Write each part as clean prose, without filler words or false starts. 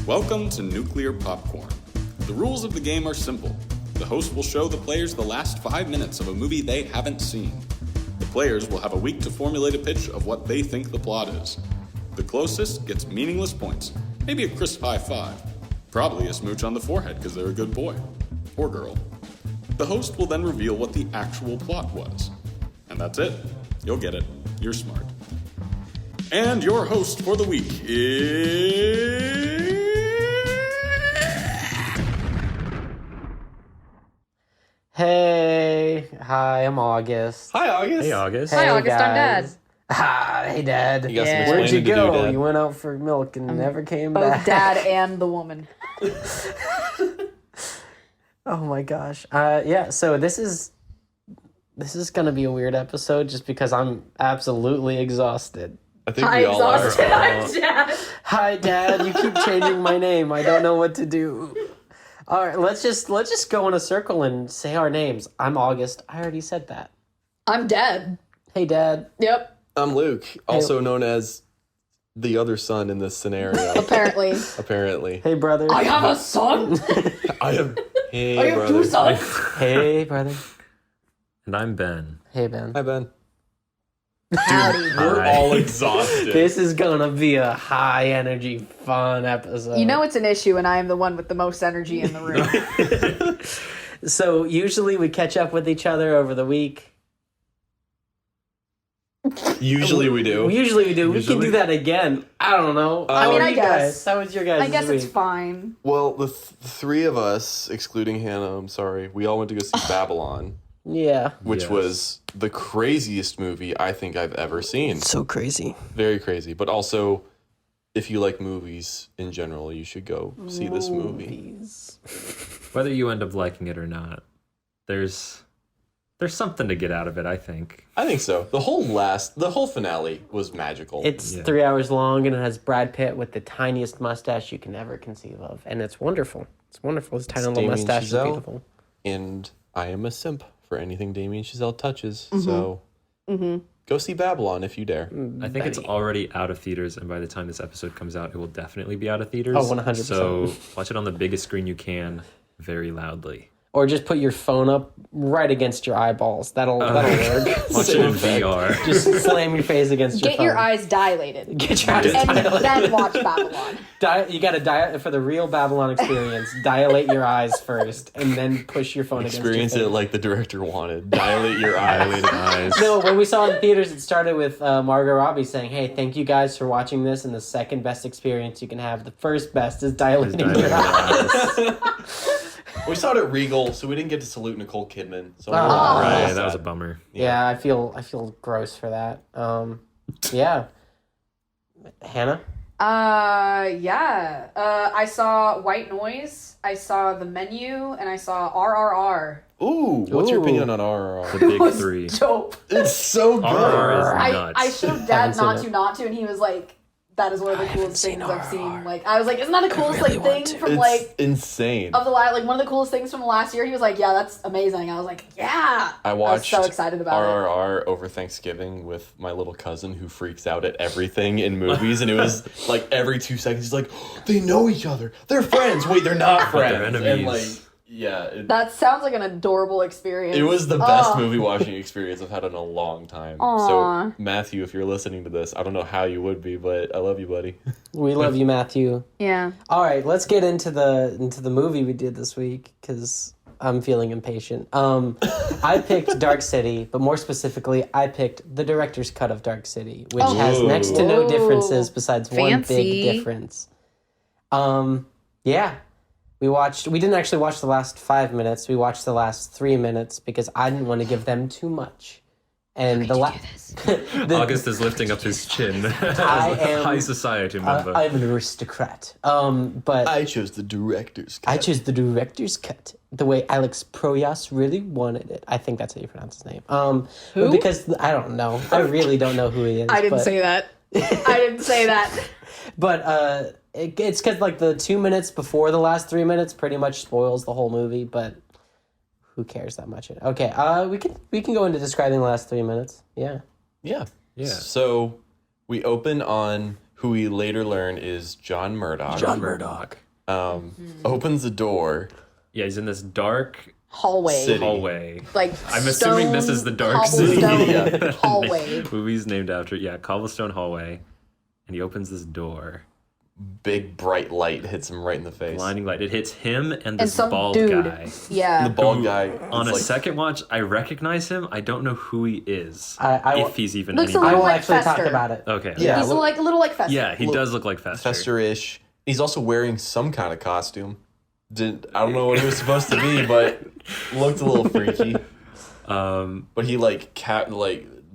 Welcome to Nuclear Popcorn. The rules of the game are simple. The host will show the players the last 5 minutes of a movie they haven't seen. The players will have a week to formulate a pitch of what they think the plot is. The closest gets meaningless points, maybe a crisp high five. Probably a smooch on the forehead because they're a good boy. Or girl. The host will then reveal what the actual plot was. And that's it. You'll get it. You're smart. And your host for the week is... Hey, hi, I'm August. Hi, August. Hey, August. Hey, Hi, August, I'm Dad. Hi, hey, Dad. You got some Where'd you explaining to do, go? Dad. You went out for milk and never came Both back. Dad and the woman. Oh my gosh. Yeah. So this is gonna be a weird episode just because I'm absolutely exhausted. I think Hi, we all are. exhausted. I'm Dad. Hi, Dad. You keep changing my name. I don't know what to do. All right, let's just go in a circle and say our names. I'm August. I already said that. I'm Dad. Hey, Dad. Yep. I'm Luke, also known as the other son in this scenario. Apparently. Apparently. Hey, brother. I have a son. I have. Hey, I have brother. two sons. Hey, brother. And I'm Ben. Hey, Ben. Hi, Ben. Howdy. We're Hi. all exhausted. This is gonna be a high energy, fun episode. You know it's an issue, and I am the one with the most energy in the room. So usually we catch up with each other over the week. Usually we do. Usually we do. We can Usually. do that again. I don't know. I mean, How are I you guess. guys? How was your guys' I guess week? it's fine. Well, the three of us, excluding Hannah, I'm sorry, we all went to go see Babylon, Yeah. which Yes. was the craziest movie I think I've ever seen. So crazy. Very crazy. But also, if you like movies in general, you should go see this movie. Whether you end up liking it or not, there's something to get out of it, I think. I think so. The whole finale was magical. It's Yeah. 3 hours long and it has Brad Pitt with the tiniest mustache you can ever conceive of. And it's wonderful. It's wonderful. His tiny little Damien mustache is Chazelle. beautiful. And I am a simp for anything Damien Chazelle touches. So go see Babylon if you dare. I think it's Benny. already out of theaters, and by the time this episode comes out, it will definitely be out of theaters. Oh, 100%. So watch it on the biggest screen you can, very loudly. Or just put your phone up right against your eyeballs. That'll work. Watch it in VR. Just slam your face against your Get phone. your eyes dilated. Get your eyes And dilated. then watch Babylon. You got to for the real Babylon experience. Dilate your eyes first, and then push your phone Experience against your it face. like the director wanted. Dilate your eyes. Dilated eyes. No, when we saw it in theaters, it started with Margot Robbie saying, "Hey, thank you guys for watching this, and the second best experience you can have. The first best is dilating Dilated your eyes." eyes. We saw it at Regal, so we didn't get to salute Nicole Kidman. So Oh. Right, that was a bummer. Yeah, I feel gross for that. Yeah, Hannah. Yeah. I saw White Noise. I saw The Menu, and I saw RRR. Ooh, what's your Ooh. opinion on The RRR? big was three. Dope. It's so good. RRR is nuts. I showed Dad Haven't seen not it. not to, and he was like, "That is one of the coolest seen things I've RRR. seen." Like, I was like, "Isn't that the coolest really like want thing to. from It's like insane. of the like one of the coolest things from the last year?" He was like, "Yeah, that's amazing." I was like, "Yeah." I watched I was so excited about it. RRR over Thanksgiving with my little cousin who freaks out at everything in movies, and it was like every 2 seconds he's like, "They know each other. They're friends. Wait, they're not friends." They're And enemies. like, yeah, That sounds like an adorable experience. it was the best Oh. movie watching experience I've had in a long time. Aw. So Matthew, if you're listening to this, I don't know how you would be, but I love you, buddy. We love you, Matthew. Yeah. All right, let's get into the movie we did this week because I'm feeling impatient. I picked Dark City, but more specifically, I picked the director's cut of Dark City, which has Ooh. next to no Ooh. differences besides one Fancy. big difference. Yeah. We didn't actually watch the last 5 minutes. We watched the last 3 minutes because I didn't want to give them too much. And the last August is lifting up his chin as I a am- high society member. I'm an aristocrat. But I chose the director's cut. I chose the director's cut, the way Alex Proyas really wanted it. I think that's how you pronounce his name. But because I don't know, I really don't know who he is. I didn't but, say that. I didn't say that. But it's because like the 2 minutes before the last 3 minutes pretty much spoils the whole movie. But who cares that much? Okay, we can go into describing the last 3 minutes. Yeah. Yeah. Yeah. So we open on who we later learn is John Murdoch. John Murdoch. Opens the door. Yeah, he's in this dark Hallway. hallway. Like I'm assuming this is the Dark City. cobblestone hallway. Movie's named after, cobblestone hallway. And he opens this door. Big bright light hits him right in the face. Blinding light. It hits him and this some bald dude. guy. Yeah. The bald guy. On a is like, second watch, I recognize him. I don't know who he is. If he's even Looks a anywhere. I will like actually talk Fester. about it. Okay. Yeah. He's like a little like Fester. Yeah, he does look like Fester. Fester-ish. He's also wearing some kind of costume. I don't know what he was supposed to be, but looked a little freaky. But he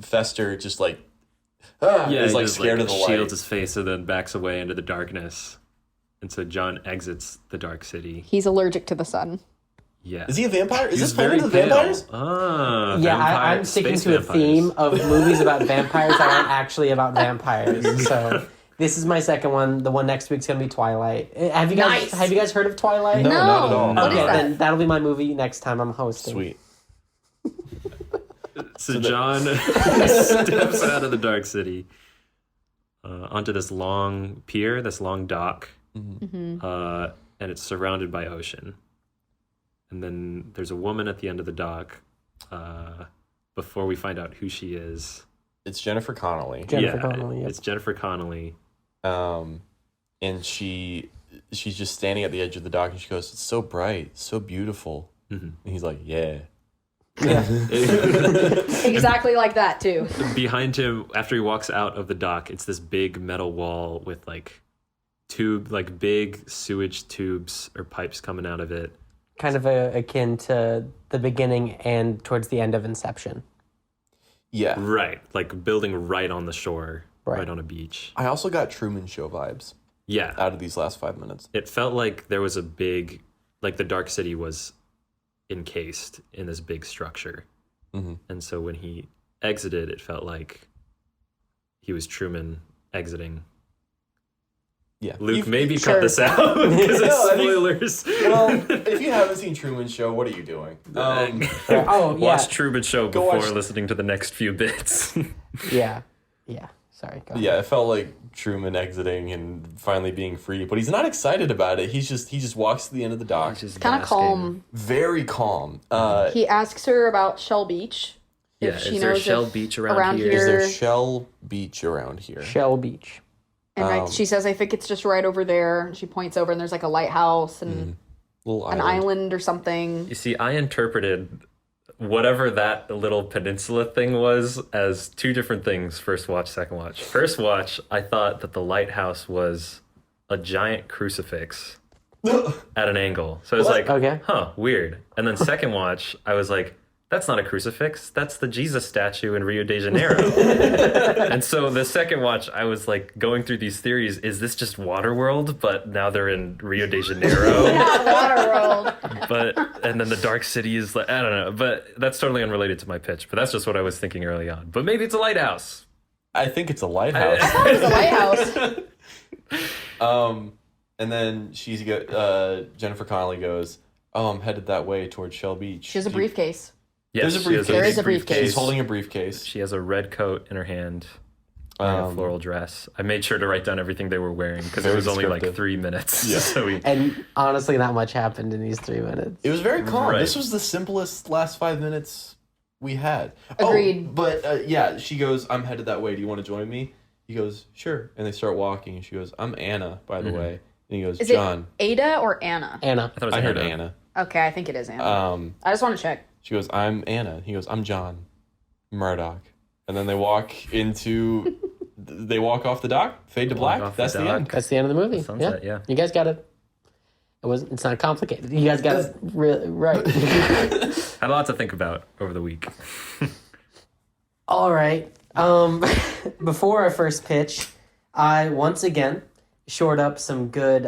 Fester just like is he like just, scared of the light. shields his face and then backs away into the darkness. And so John exits the Dark City. He's allergic to the sun. Yeah. Is he a vampire? Is He's this Planet of the pale. Vampires? I'm sticking to a theme of movies about vampires that aren't actually about vampires. So this is my second one. The one next week's gonna be Twilight. Have you guys heard of Twilight? No, not at all. What is Okay, that? then that'll be my movie next time I'm hosting. Sweet. So John steps out of the Dark City onto this long pier, this long dock, and it's surrounded by ocean. And then there's a woman at the end of the dock. Before we find out who she is, It's Jennifer Connelly. Jennifer Connelly. Yep. It's Jennifer Connelly. And she's just standing at the edge of the dock and she goes, "It's so bright, so beautiful." And he's like, "Yeah." Exactly like that too. Behind him, after he walks out of the dock, it's this big metal wall with big sewage tubes or pipes coming out of it. Kind of akin to the beginning and towards the end of Inception. Yeah. Right, like building right on the shore, Right. right on a beach. I also got Truman Show vibes Yeah. out of these last 5 minutes. It felt like there was a big, like the Dark City was encased in this big structure. And so when he exited, it felt like he was Truman exiting. Yeah. Luke, maybe Sure. cut this out because it's No, I think- spoilers. Well, if you haven't seen Truman Show, what are you doing? Oh, yeah. Watch Truman Show Go before watch- listening to the next few bits. Yeah. Sorry. Go ahead. Yeah, it felt like Truman exiting and finally being free, but he's not excited about it. He just walks to the end of the dock, Kind of calm. very calm. He asks her about Shell Beach. Yeah, If she is there knows Shell if Beach around here? Is there here- Shell Beach around here? Shell Beach. And she says, I think it's just right over there. She points over and there's like a lighthouse and Little an island or something. You see, I interpreted whatever that little peninsula thing was as two different things. First watch, second watch. First watch, I thought that the lighthouse was a giant crucifix at an angle. So I was like, Okay. weird. And then second watch, I was like, that's not a crucifix. That's the Jesus statue in Rio de Janeiro. And so the second watch, I was like going through these theories. Is this just Waterworld, but now they're in Rio de Janeiro? Waterworld. And then the Dark City is like, I don't know. But that's totally unrelated to my pitch. But that's just what I was thinking early on. But maybe it's a lighthouse. I think it's a lighthouse. It's a lighthouse. And then Jennifer Connelly goes, "Oh, I'm headed that way towards Shell Beach." She has a briefcase. Yes, There's a she has briefcase. There is a big briefcase. She's holding a briefcase. She has a red coat in her hand. A floral dress. I made sure to write down everything they were wearing because it Very was only like descriptive. 3 minutes. Yeah. So And honestly, not much happened in these 3 minutes. It was very calm. Right. This was the simplest last 5 minutes we had. Agreed. Oh, but yeah, she goes, "I'm headed that way. Do you want to join me?" He goes, "Sure." And they start walking. And she goes, "I'm Anna, by the way." And he goes, Is "John." it Ada or Anna? Anna. I thought it was I heard Anna. Anna. Okay, I think it is Anna. I just want to check. She goes, "I'm Anna." He goes, "I'm John Murdoch." And then they walk off the dock, fade to black. off the That's the dock. end. That's the end of the movie. sunset, yeah. You guys got it. It's not complicated. You guys got it right. Had a lot to think about over the week. All right. Before our first pitch, I once again shored up some good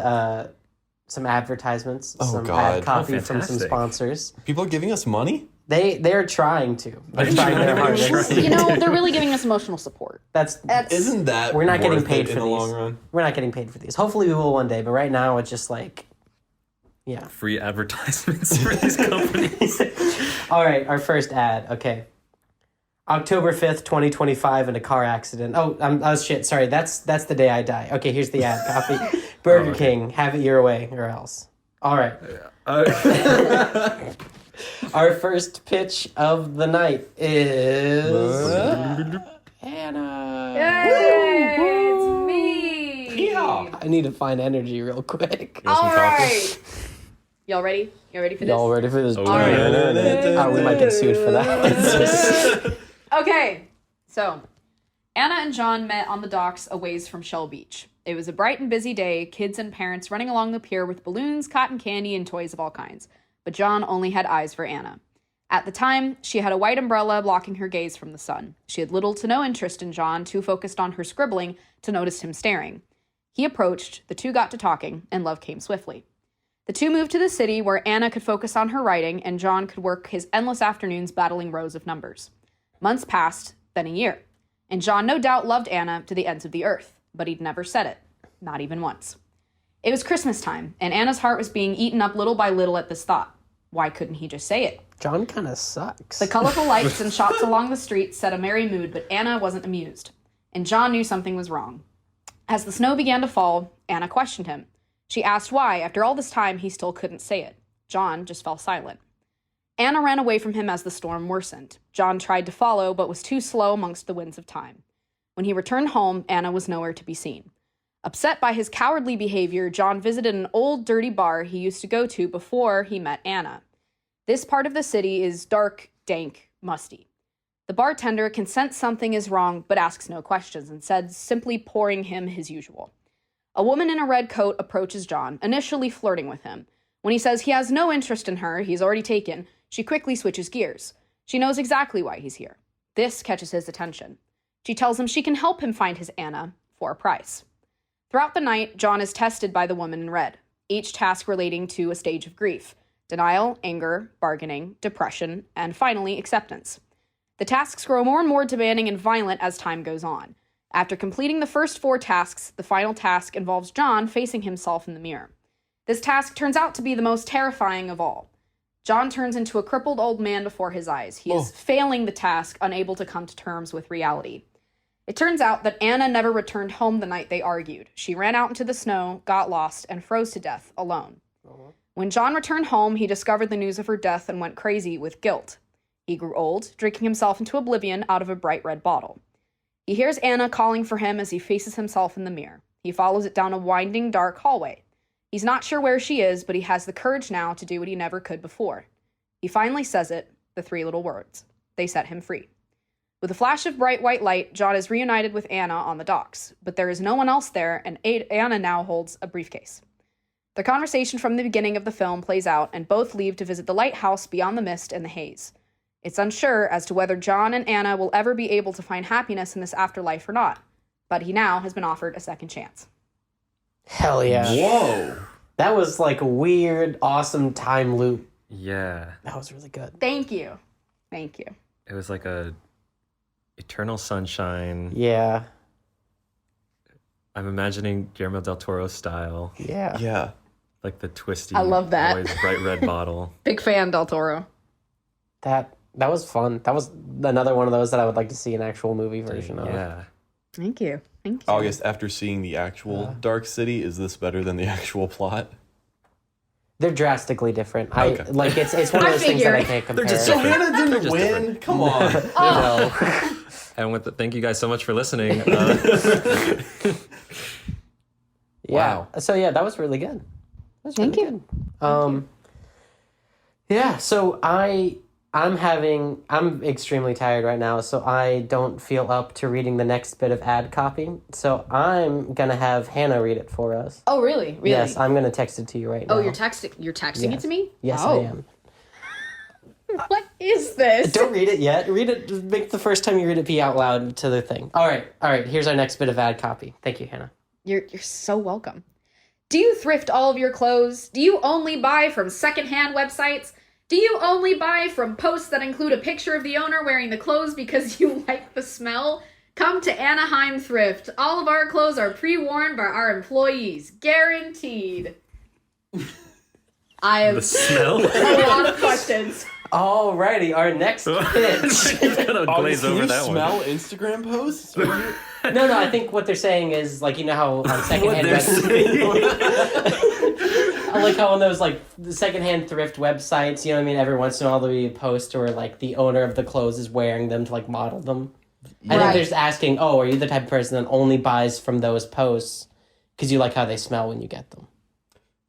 some advertisements, some God. ad copy from some fantastic. sponsors. People are giving us money? They're trying to. They're trying their hardest. You know, they're really giving us emotional support. That's Isn't that we're not getting worth paid it for in the these. long run? We're not getting paid for these. Hopefully we will one day, but right now it's just like yeah. Free advertisements for these companies. All right, our first ad. Okay. October 5th, 2025 in a car accident. Oh shit, sorry. That's the day I die. Okay, here's the ad copy. Burger King, have it your way or else. All right. Our first pitch of the night is Hannah. Yay! It's me! I need to find energy real quick. All right. Y'all ready? Y'all ready for this? Y'all ready for this? All right. We might get sued for that. Okay, so Anna and John met on the docks a ways from Shell Beach. It was a bright and busy day, kids and parents running along the pier with balloons, cotton candy, and toys of all kinds. But John only had eyes for Anna. At the time, she had a white umbrella blocking her gaze from the sun. She had little to no interest in John, too focused on her scribbling to notice him staring. He approached, the two got to talking, and love came swiftly. The two moved to the city where Anna could focus on her writing and John could work his endless afternoons battling rows of numbers. Months passed, then a year. And John no doubt loved Anna to the ends of the earth, but he'd never said it. Not even once. It was Christmas time, and Anna's heart was being eaten up little by little at this thought. Why couldn't he just say it? John kind of sucks. The colorful lights and shots along the street set a merry mood, but Anna wasn't amused. And John knew something was wrong. As the snow began to fall, Anna questioned him. She asked why, after all this time, he still couldn't say it. John just fell silent. Anna ran away from him as the storm worsened. John tried to follow, but was too slow amongst the winds of time. When he returned home, Anna was nowhere to be seen. Upset by his cowardly behavior, John visited an old, dirty bar he used to go to before he met Anna. This part of the city is dark, dank, musty. The bartender can sense something is wrong, but asks no questions, instead simply pouring him his usual. A woman in a red coat approaches John, initially flirting with him. When he says he has no interest in her, he's already taken, she quickly switches gears. She knows exactly why he's here. This catches his attention. She tells him she can help him find his Anna for a price. Throughout the night, John is tested by the woman in red, each task relating to a stage of grief: denial, anger, bargaining, depression, and finally, acceptance. The tasks grow more and more demanding and violent as time goes on. After completing the first 4 tasks, the final task involves John facing himself in the mirror. This task turns out to be the most terrifying of all. John turns into a crippled old man before his eyes. He is failing the task, unable to come to terms with reality. It turns out that Anna never returned home the night they argued. She ran out into the snow, got lost, and froze to death alone. When John returned home, he discovered the news of her death and went crazy with guilt. He grew old, drinking himself into oblivion out of a bright red bottle. He hears Anna calling for him as he faces himself in the mirror. He follows it down a winding, dark hallway. He's not sure where she is, but he has the courage now to do what he never could before. He finally says it, the 3 little words. They set him free. With a flash of bright white light, John is reunited with Anna on the docks, but there is no one else there, and Anna now holds a briefcase. The conversation from the beginning of the film plays out, and both leave to visit the lighthouse beyond the mist and the haze. It's unsure as to whether John and Anna will ever be able to find happiness in this afterlife or not, but he now has been offered a second chance. Hell yeah. Whoa. That was like a weird, awesome time loop. Yeah. That was really good. Thank you. Thank you. It was like a eternal sunshine. Yeah. I'm imagining Guillermo del Toro style. Yeah. Yeah. Like the twisty, I love that. always bright red bottle. Big fan, Del Toro. That was fun. That was another one of those that I would like to see an actual movie version of. Yeah. Thank you. Thank you. August, after seeing the actual Dark City, is this better than the actual plot? They're drastically different. Okay. It's one of those things that I can't compare. So Hannah didn't win? different. Come on. No. And thank you guys so much for listening. Yeah. So yeah, that was really good. Thank you. Good. Yeah, so I'm extremely tired right now, so I don't feel up to reading the next bit of ad copy. So I'm gonna have Hannah read it for us. Oh, really? Really? Yes, I'm gonna text it to you right now. Oh, you're texting it Yes. to me? Yes, Oh. I am. What is this? Don't read it yet. Read it. Make the first time you read it be out loud to the thing. All right. Here's our next bit of ad copy. Thank you, Hannah. You're so welcome. Do you thrift all of your clothes? Do you only buy from secondhand websites? Do you only buy from posts that include a picture of the owner wearing the clothes because you like the smell? Come to Anaheim Thrift. All of our clothes are pre-worn by our employees. Guaranteed. I have The smell? a lot of questions. Alrighty, our next pitch. Gonna glaze Can over you that one. smell Instagram posts? No, I think what they're saying is, like, you know how on secondhand they're I like how on those, like, the secondhand thrift websites, you know what I mean, every once in a while there'll be a post where, like, the owner of the clothes is wearing them to, like, model them. I think they're just asking, are you the type of person that only buys from those posts because you like how they smell when you get them?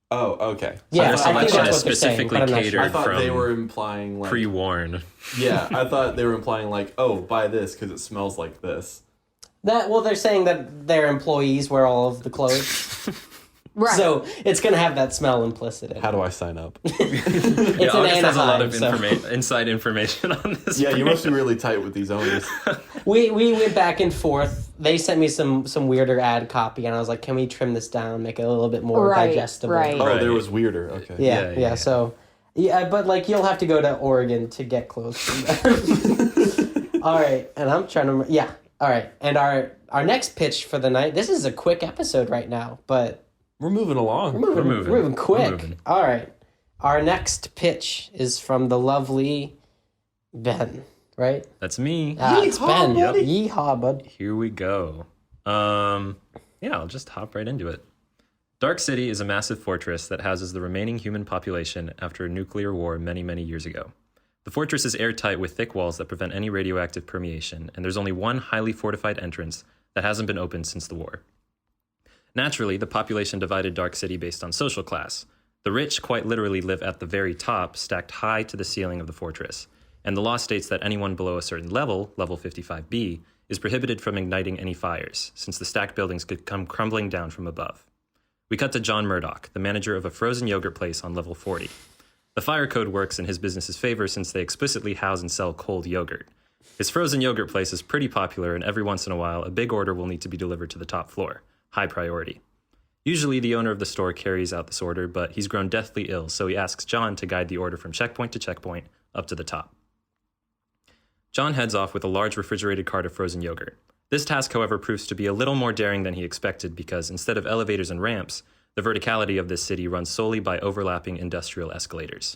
Oh, okay. Yeah, Their I think selection that's is what they're saying, specifically but I'm not sure. I catered thought from they were implying like pre-worn. Yeah, I thought they were implying like, oh, buy this because it smells like this. They're saying that their employees wear all of the clothes. Right. So it's going to have that smell implicit in it. How do I sign up? It's Yeah, an August has a lot of Anaheim, so inside information on this. Yeah, you must be really tight with these owners. we went back and forth. They sent me some weirder ad copy, and I was like, can we trim this down, make it a little bit more Right, digestible? right. Oh, Right. there was weirder. Okay. Yeah. So, but like you'll have to go to Oregon to get clothes from them. All right, and I'm trying to. Yeah. All right, and our next pitch for the night. This is a quick episode right now, but We're moving along. we're moving quick. We're moving. All right, our next pitch is from the lovely Ben. Right? That's me. It's Ben. buddy. Yeehaw, bud. Here we go. Yeah, I'll just hop right into it. Dark City is a massive fortress that houses the remaining human population after a nuclear war many, many years ago. The fortress is airtight with thick walls that prevent any radioactive permeation, and there's only one highly fortified entrance that hasn't been opened since the war. Naturally, the population divided Dark City based on social class. The rich quite literally live at the very top, stacked high to the ceiling of the fortress, and the law states that anyone below a certain level, level 55B, is prohibited from igniting any fires, since the stacked buildings could come crumbling down from above. We cut to John Murdoch, the manager of a frozen yogurt place on level 40. The fire code works in his business's favor since they explicitly house and sell cold yogurt. His frozen yogurt place is pretty popular, and every once in a while, a big order will need to be delivered to the top floor. High priority. Usually, the owner of the store carries out this order, but he's grown deathly ill, so he asks John to guide the order from checkpoint to checkpoint up to the top. John heads off with a large refrigerated cart of frozen yogurt. This task, however, proves to be a little more daring than he expected because instead of elevators and ramps, the verticality of this city runs solely by overlapping industrial escalators.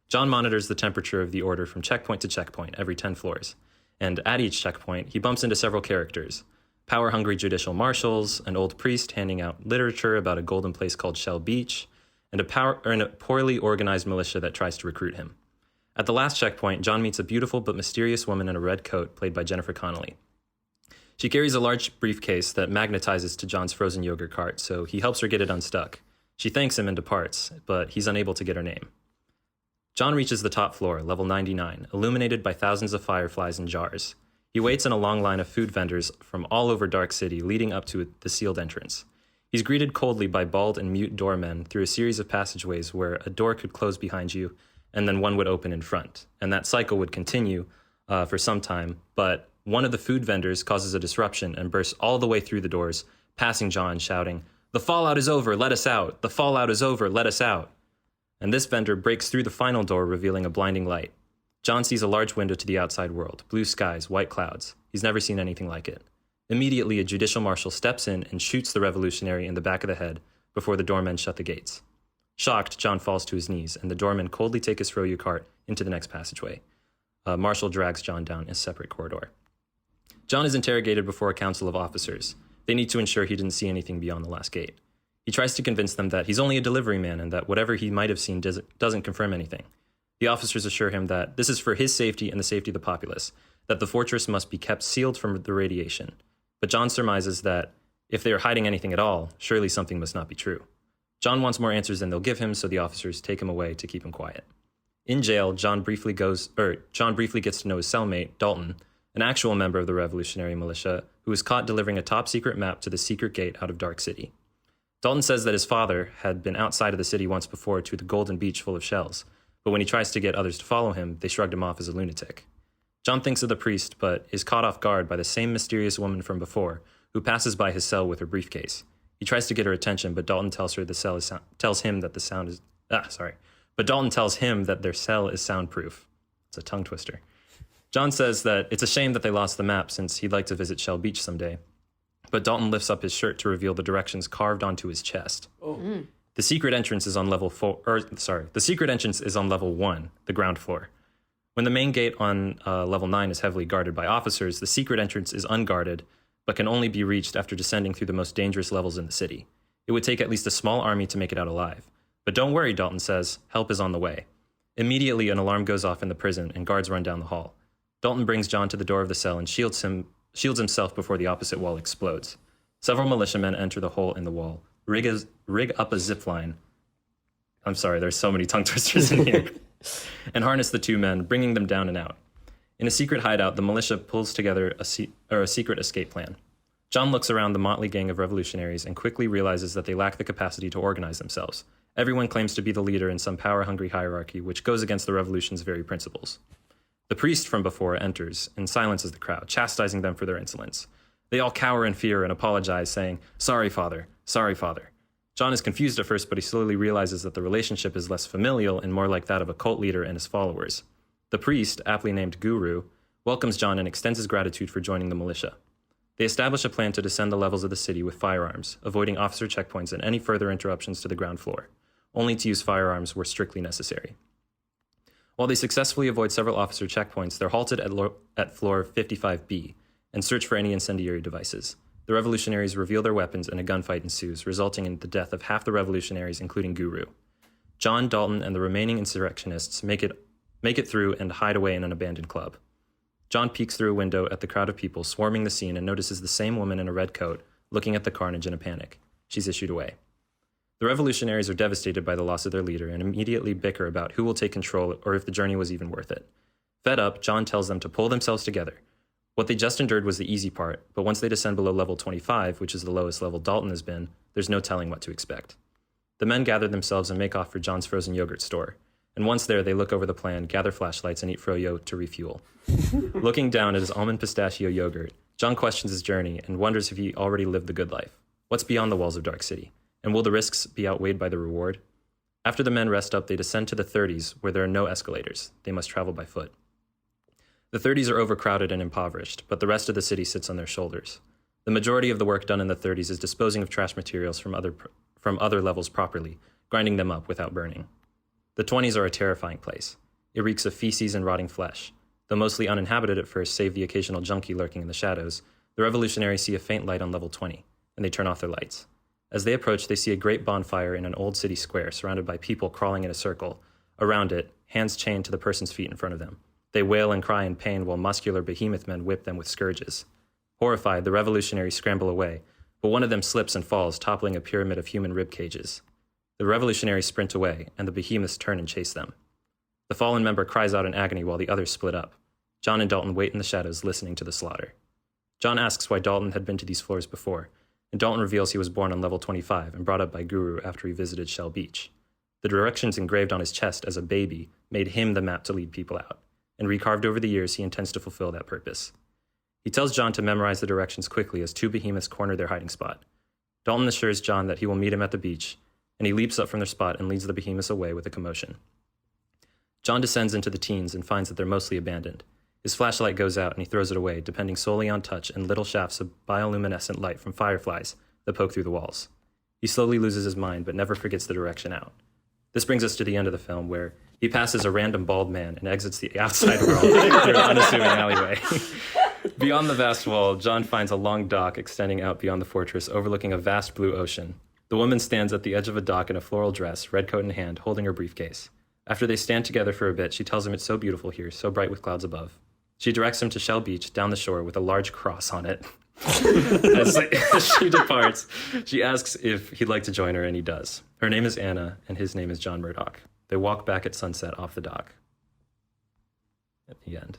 John monitors the temperature of the order from checkpoint to checkpoint every 10 floors, and at each checkpoint, he bumps into several characters: power-hungry judicial marshals, an old priest handing out literature about a golden place called Shell Beach, and a poorly organized militia that tries to recruit him. At the last checkpoint, John meets a beautiful but mysterious woman in a red coat played by Jennifer Connelly. She carries a large briefcase that magnetizes to John's frozen yogurt cart, so he helps her get it unstuck. She thanks him and departs, but he's unable to get her name. John reaches the top floor, level 99, illuminated by thousands of fireflies and jars. He waits in a long line of food vendors from all over Dark City leading up to the sealed entrance. He's greeted coldly by bald and mute doormen through a series of passageways where a door could close behind you and then one would open in front. And that cycle would continue for some time, but one of the food vendors causes a disruption and bursts all the way through the doors, passing John, shouting, "The fallout is over, let us out! The fallout is over, let us out!" And this vendor breaks through the final door, revealing a blinding light. John sees a large window to the outside world, blue skies, white clouds. He's never seen anything like it. Immediately, a judicial marshal steps in and shoots the revolutionary in the back of the head before the doormen shut the gates. Shocked, John falls to his knees, and the doormen coldly take his froyo cart into the next passageway. Marshal drags John down a separate corridor. John is interrogated before a council of officers. They need to ensure he didn't see anything beyond the last gate. He tries to convince them that he's only a delivery man and that whatever he might have seen doesn't confirm anything. The officers assure him that this is for his safety and the safety of the populace, that the fortress must be kept sealed from the radiation. But John surmises that if they are hiding anything at all, surely something must not be true. John wants more answers than they'll give him, so the officers take him away to keep him quiet. In jail, John briefly gets to know his cellmate, Dalton, an actual member of the revolutionary militia, who was caught delivering a top-secret map to the secret gate out of Dark City. Dalton says that his father had been outside of the city once before to the golden beach full of shells, but when he tries to get others to follow him, they shrugged him off as a lunatic. John thinks of the priest, but is caught off guard by the same mysterious woman from before, who passes by his cell with her briefcase. He tries to get her attention, but Dalton tells her But Dalton tells him that their cell is soundproof. It's a tongue twister. John says that it's a shame that they lost the map since he'd like to visit Shell Beach someday. But Dalton lifts up his shirt to reveal the directions carved onto his chest. Oh. The secret entrance is on level 1, the ground floor. When the main gate on level 9 is heavily guarded by officers, the secret entrance is unguarded, but can only be reached after descending through the most dangerous levels in the city. It would take at least a small army to make it out alive. But don't worry, Dalton says, help is on the way. Immediately, an alarm goes off in the prison, and guards run down the hall. Dalton brings John to the door of the cell and shields himself before the opposite wall explodes. Several militiamen enter the hole in the wall, rig up a zip line. I'm sorry, there's so many tongue twisters in here. And harness the two men, bringing them down and out. In a secret hideout, the militia pulls together a secret escape plan. John looks around the motley gang of revolutionaries and quickly realizes that they lack the capacity to organize themselves. Everyone claims to be the leader in some power-hungry hierarchy, which goes against the revolution's very principles. The priest from before enters and silences the crowd, chastising them for their insolence. They all cower in fear and apologize, saying, "Sorry, Father. Sorry, Father." John is confused at first, but he slowly realizes that the relationship is less familial and more like that of a cult leader and his followers. The priest, aptly named Guru, welcomes John and extends his gratitude for joining the militia. They establish a plan to descend the levels of the city with firearms, avoiding officer checkpoints and any further interruptions to the ground floor, only to use firearms where strictly necessary. While they successfully avoid several officer checkpoints, they're halted at floor 55B and search for any incendiary devices. The revolutionaries reveal their weapons and a gunfight ensues, resulting in the death of half the revolutionaries, including Guru. John, Dalton, and the remaining insurrectionists make it through and hide away in an abandoned club. John peeks through a window at the crowd of people swarming the scene and notices the same woman in a red coat looking at the carnage in a panic. She's issued away. The revolutionaries are devastated by the loss of their leader and immediately bicker about who will take control or if the journey was even worth it. Fed up, John tells them to pull themselves together. What they just endured was the easy part, but once they descend below level 25, which is the lowest level Dalton has been, there's no telling what to expect. The men gather themselves and make off for John's frozen yogurt store. And once there, they look over the plan, gather flashlights, and eat froyo to refuel. Looking down at his almond pistachio yogurt, John questions his journey and wonders if he already lived the good life. What's beyond the walls of Dark City? And will the risks be outweighed by the reward? After the men rest up, they descend to the 30s, where there are no escalators. They must travel by foot. The 30s are overcrowded and impoverished, but the rest of the city sits on their shoulders. The majority of the work done in the 30s is disposing of trash materials from other levels properly, grinding them up without burning. The 20s are a terrifying place. It reeks of feces and rotting flesh. Though mostly uninhabited at first, save the occasional junkie lurking in the shadows, the revolutionaries see a faint light on level 20, and they turn off their lights. As they approach, they see a great bonfire in an old city square, surrounded by people crawling in a circle. Around it, hands chained to the person's feet in front of them. They wail and cry in pain while muscular behemoth men whip them with scourges. Horrified, the revolutionaries scramble away, but one of them slips and falls, toppling a pyramid of human rib cages. The revolutionaries sprint away, and the behemoths turn and chase them. The fallen member cries out in agony while the others split up. John and Dalton wait in the shadows, listening to the slaughter. John asks why Dalton had been to these floors before, and Dalton reveals he was born on level 25 and brought up by Guru after he visited Shell Beach. The directions engraved on his chest as a baby made him the map to lead people out, and recarved over the years, he intends to fulfill that purpose. He tells John to memorize the directions quickly as two behemoths corner their hiding spot. Dalton assures John that he will meet him at the beach, and he leaps up from their spot and leads the behemoths away with a commotion. John descends into the teens and finds that they're mostly abandoned. His flashlight goes out and he throws it away, depending solely on touch and little shafts of bioluminescent light from fireflies that poke through the walls. He slowly loses his mind, but never forgets the direction out. This brings us to the end of the film, where he passes a random bald man and exits the outside world through an unassuming alleyway. Beyond the vast wall, John finds a long dock extending out beyond the fortress, overlooking a vast blue ocean. The woman stands at the edge of a dock in a floral dress, red coat in hand, holding her briefcase. After they stand together for a bit, she tells him it's so beautiful here, so bright with clouds above. She directs him to Shell Beach, down the shore, with a large cross on it. As she departs, she asks if he'd like to join her, and he does. Her name is Anna, and his name is John Murdoch. They walk back at sunset off the dock. At the end.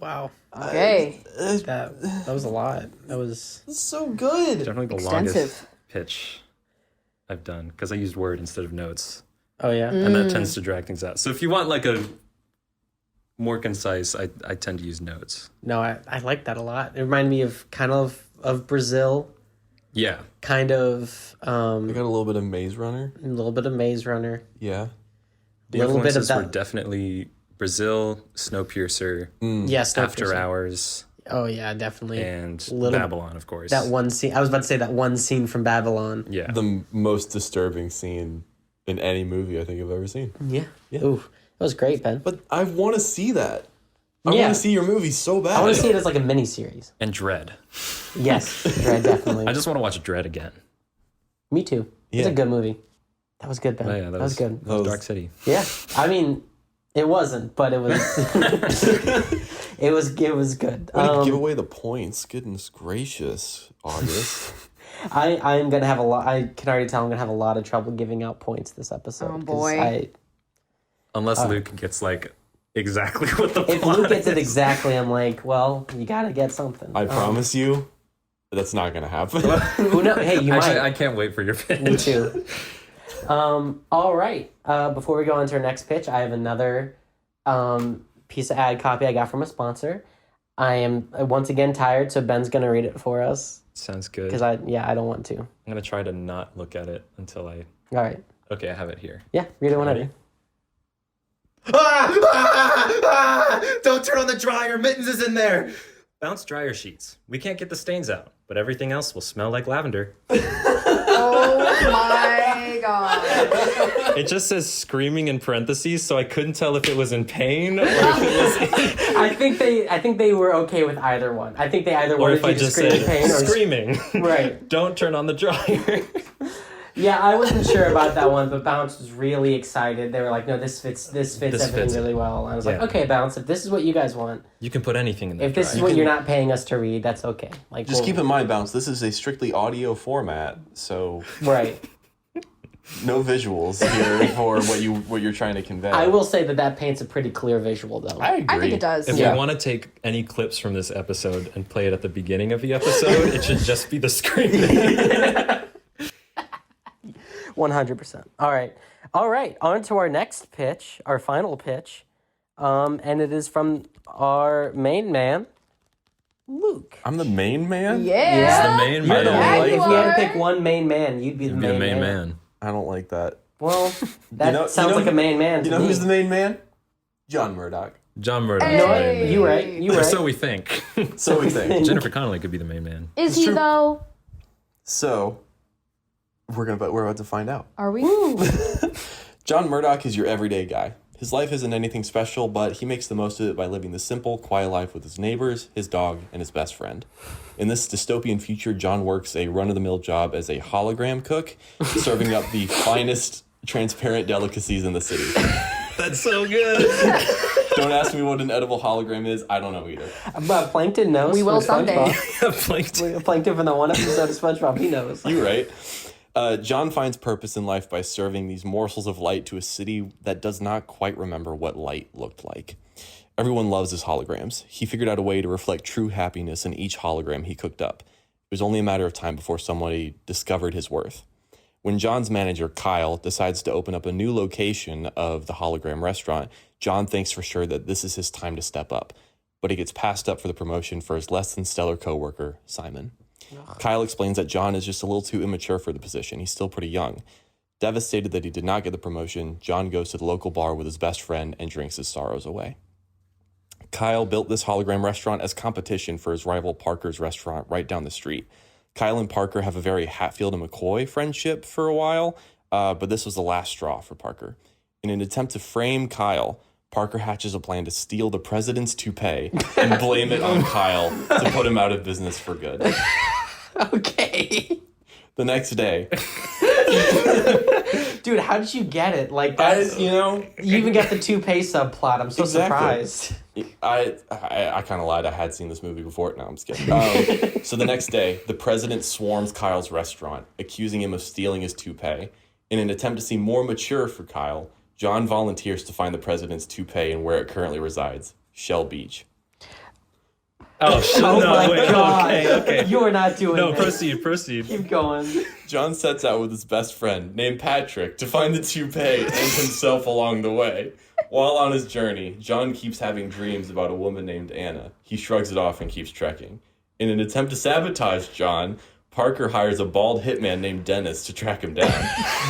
Wow. Okay. That was a lot. That was so good. Definitely the Extensive. longest pitch I've done, because I used Word instead of notes. Oh yeah. And that tends to drag things out. So if you want like a more concise, I tend to use notes. No, I like that a lot. It reminded me of kind of Brazil. Yeah. Kind of I got a little bit of Maze Runner. a little bit of Maze Runner. Yeah. The Little bit of influences were that. definitely Brazil, Snowpiercer, Yes, After Hours, Oh yeah, definitely. and Little- Babylon, of course. That one scene. I was about to say that one scene from Babylon. Yeah. The most disturbing scene in any movie I think I've ever seen. Yeah. Yeah. Ooh, it was great, Ben. But I want to see that. I Yeah. want to see your movie so bad. I want to see it as like a mini-series. And Dread. Yes, Dread, definitely. I just want to watch Dread again. Me too. It's Yeah. a good movie. That was good, Ben. Oh, yeah, that was good. That was- Dark City. Yeah, I mean, it wasn't, but it was. it was good. Way to give away the points. Goodness gracious, August. I'm gonna have a lot. I can already tell I'm gonna have a lot of trouble giving out points this episode. Oh, 'cause boy. Unless Luke gets like exactly what the If plot Luke gets it is. exactly, I'm like, well, you gotta get something. I promise you, that's not going to happen. Who knows? Hey, you Actually, might. I can't wait for your pitch. Me too. All right. Before we go on to our next pitch, I have another piece of ad copy I got from a sponsor. I am once again tired, so Ben's gonna read it for us Sounds good. because I don't want to. I'm gonna try to not look at it until I. All right. Okay, I have it here. Yeah, read it whenever. Ready? Don't turn on the dryer. Mittens is in there. Bounce dryer sheets. We can't get the stains out, but everything else will smell like lavender. Oh my god. It just says screaming in parentheses, so I couldn't tell if it was in pain or if it was, I think they were okay with either one. I think they either or wanted if I you to just scream in said pain or screaming. right. Don't turn on the dryer. Yeah, I wasn't sure about that one, but Bounce was really excited. They were like, "No, this fits everything fits it. really well." I was like, Yeah. "Okay, Bounce, if this is what you guys want, You can put anything in there. if this is what you're not paying us to read, that's okay." Like, Just we'll- keep in mind, Bounce, this is a strictly audio format, so right. no visuals here for what you're trying to convey. I will say that paints a pretty clear visual, though. I agree. I think it does. If Yeah. we want to take any clips from this episode and play it at the beginning of the episode, it should just be the screaming. 100%. All right. On to our next pitch, our final pitch, and it is from our main man, Luke. I'm the main man? Yeah. The main I man. don't Yeah, like If you you had to are. pick one main man, you'd be the Be main, the main man. I don't like that. Well, that sounds know like a who- main man to You know me. who's the main man? John Murdoch. John Murdoch. Hey. You know is the what? main man. You right. You Or right. so we think. So we think. Jennifer Connelly could be the main man. Is he true. though? So we're about to find out. Are we? John Murdoch is your everyday guy. His life isn't anything special, but he makes the most of it by living the simple, quiet life with his neighbors, his dog, and his best friend. In this dystopian future, John works a run-of-the-mill job as a hologram cook, serving up the finest transparent delicacies in the city. That's so good. Don't ask me what an edible hologram is. I don't know either. But Plankton knows. We will from someday. SpongeBob. Plankton from the one episode of SpongeBob, he knows. You're right. John finds purpose in life by serving these morsels of light to a city that does not quite remember what light looked like. Everyone loves his holograms. He figured out a way to reflect true happiness in each hologram he cooked up. It was only a matter of time before somebody discovered his worth. When John's manager, Kyle, decides to open up a new location of the hologram restaurant, John thinks for sure that this is his time to step up. But he gets passed up for the promotion for his less than stellar coworker, Simon. Kyle explains that John is just a little too immature for the position. He's still pretty young. Devastated that he did not get the promotion, John goes to the local bar with his best friend and drinks his sorrows away. Kyle built this hologram restaurant as competition for his rival Parker's restaurant right down the street. Kyle and Parker have a very Hatfield and McCoy friendship for a while, but this was the last straw for Parker. In an attempt to frame Kyle, Parker hatches a plan to steal the president's toupee and blame it on Kyle to put him out of business for good. Okay. The next day, Dude, how did you get it? Like, that's, you even got the toupee subplot. I'm so Exactly. surprised. I kind of lied. I had seen this movie before. No, I'm just kidding. So the next day, the president swarms Kyle's restaurant, accusing him of stealing his toupee. In an attempt to seem more mature for Kyle, John volunteers to find the president's toupee and where it currently resides, Shell Beach. Oh, shit. Oh No, my wait. god. Okay. You are not doing No, this. proceed. Keep going. John sets out with his best friend, named Patrick, to find the toupee and himself along the way. While on his journey, John keeps having dreams about a woman named Anna. He shrugs it off and keeps trekking. In an attempt to sabotage John, Parker hires a bald hitman named Dennis to track him down.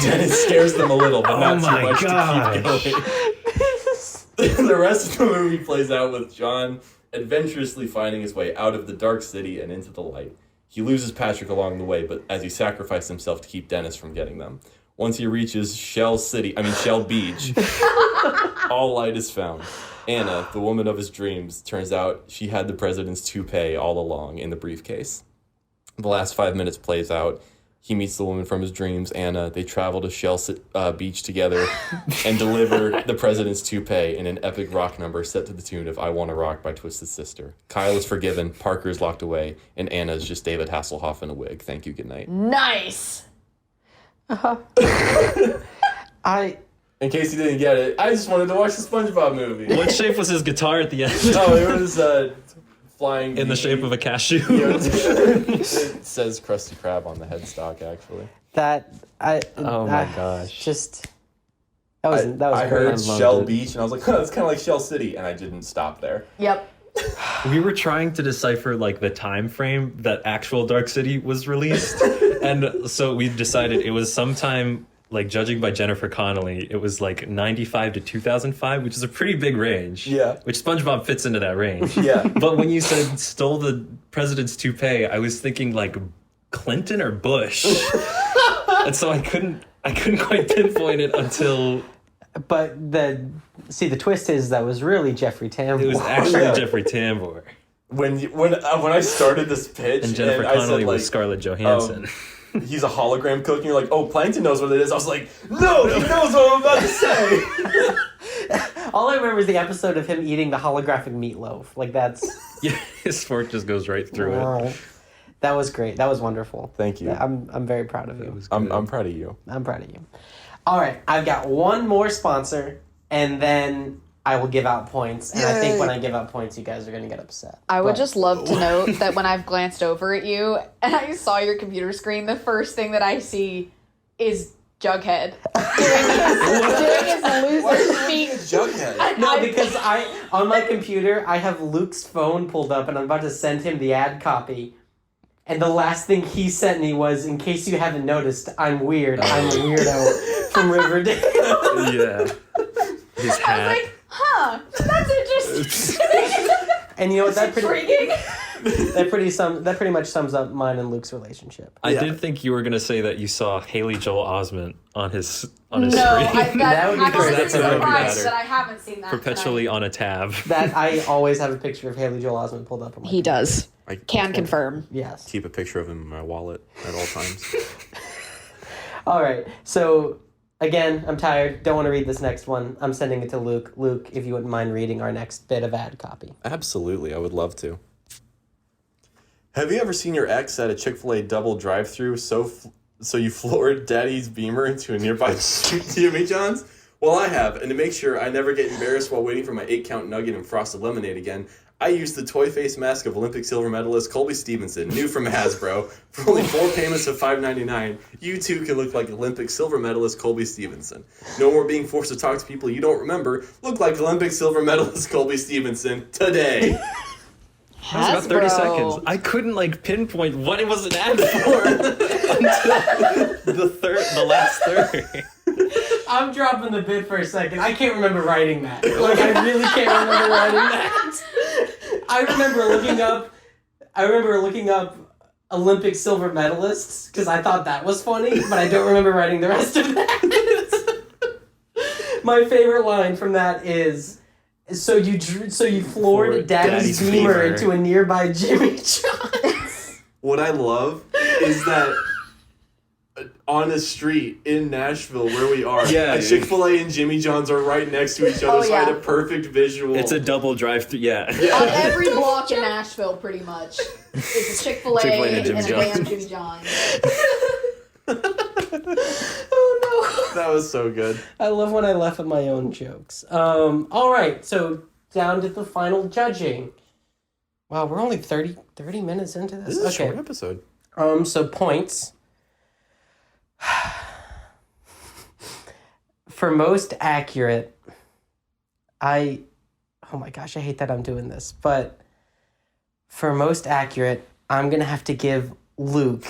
Dennis scares them a little, but not too much to keep going. The rest of the movie plays out with John adventurously finding his way out of the dark city and into the light. He loses Patrick along the way, but as he sacrificed himself to keep Dennis from getting them. Once he reaches Shell Beach, All light is found. Anna, the woman of his dreams, turns out she had the president's toupee all along in the briefcase. The last 5 minutes plays out. He meets the woman from his dreams, Anna. They travel to Shell Beach together and deliver the president's toupee in an epic rock number set to the tune of I Wanna Rock by Twisted Sister. Kyle is forgiven, Parker is locked away, and Anna is just David Hasselhoff in a wig. Thank you, good night. Nice. In case you didn't get it, I just wanted to watch the SpongeBob movie. What shape was his guitar at the end? Oh, it was flying In the shape of a cashew. It says Krusty Krab on the headstock, actually. Oh my gosh. Just that was I great. heard I loved Shell it. Beach, and I was like, huh, it's kind of like Shell City, and I didn't stop there. Yep. We were trying to decipher like the time frame that actual Dark City was released, and so we decided it was sometime, like judging by Jennifer Connelly, it was like 95 to 2005, which is a pretty big range. Yeah. Which SpongeBob fits into that range. Yeah. But when you said stole the president's toupee, I was thinking like Clinton or Bush, and so I couldn't quite pinpoint it until. But the twist is that was really Jeffrey Tambor. It was actually Jeffrey Tambor. When I started this pitch, And Jennifer I Connelly said, was Scarlett Johansson. He's a hologram cook, and you're like, oh, Plankton knows what it is. I was like, no, he knows what I'm about to say. All I remember is the episode of him eating the holographic meatloaf. Like that's Yeah, his fork just goes right through it. That was great. That was wonderful. Thank you. I'm very proud of you. I'm proud of you. I'm proud of you. All right, I've got one more sponsor, and then I will give out points. And I think when I give out points, you guys are going to get upset. I would But- just love to note that when I've glanced over at you and I saw your computer screen, the first thing that I see is Jughead doing his loser speak. Jughead. No, because on my computer, I have Luke's phone pulled up, and I'm about to send him the ad copy. And the last thing he sent me was, in case you haven't noticed, I'm weird. I'm a weirdo from Riverdale. Yeah. His I was hat. like, huh, that's interesting. And you know what? Intriguing. That pretty much sums up mine and Luke's relationship. I did think you were gonna say that you saw Haley Joel Osment on his No, screen, That would be I'm great. honestly That would be surprised better. that I haven't seen that perpetually tonight. on a tab. That I always have a picture of Haley Joel Osment pulled up on my He does. I Can confirm. Yes. keep a picture of him in my wallet at all times. All right. So again, I'm tired. Don't want to read this next one. I'm sending it to Luke. Luke, if you wouldn't mind reading our next bit of ad copy. Absolutely, I would love to. Have you ever seen your ex at a Chick-fil-A double drive-thru so you floored Daddy's Beemer into a nearby Jimmy John's? Well, I have, and to make sure I never get embarrassed while waiting for my 8-count nugget and frosted lemonade again, I used the toy face mask of Olympic silver medalist Colby Stevenson, new from Hasbro. For only 4 payments of $5.99, you too can look like Olympic silver medalist Colby Stevenson. No more being forced to talk to people you don't remember. Look like Olympic silver medalist Colby Stevenson today. That was about 30 seconds. I couldn't pinpoint what it was an ad for until the last third. I'm dropping the bid for a second. I can't remember writing that. Like, I really can't remember writing that. I remember looking up Olympic silver medalists because I thought that was funny, but I don't remember writing the rest of that. My favorite line from that is, so you floored Daddy's Beamer into a nearby Jimmy John's. What I love is that on a street in Nashville where we are, Yeah. a Chick-fil-A and Jimmy John's are right next to each other, so I had a perfect visual. It's a double drive-through. Yeah. On every block in Nashville, pretty much, is a Chick-fil-A, Chick-fil-A and a and Jimmy a damn John's. Jimmy John's. Oh That was so good. no. I love when I laugh at my own jokes. All right, so down to the final judging. Wow, we're only 30 minutes into this. This is a short episode. So points. For most accurate, oh my gosh, I hate that I'm doing this, but for most accurate, I'm gonna have to give Luke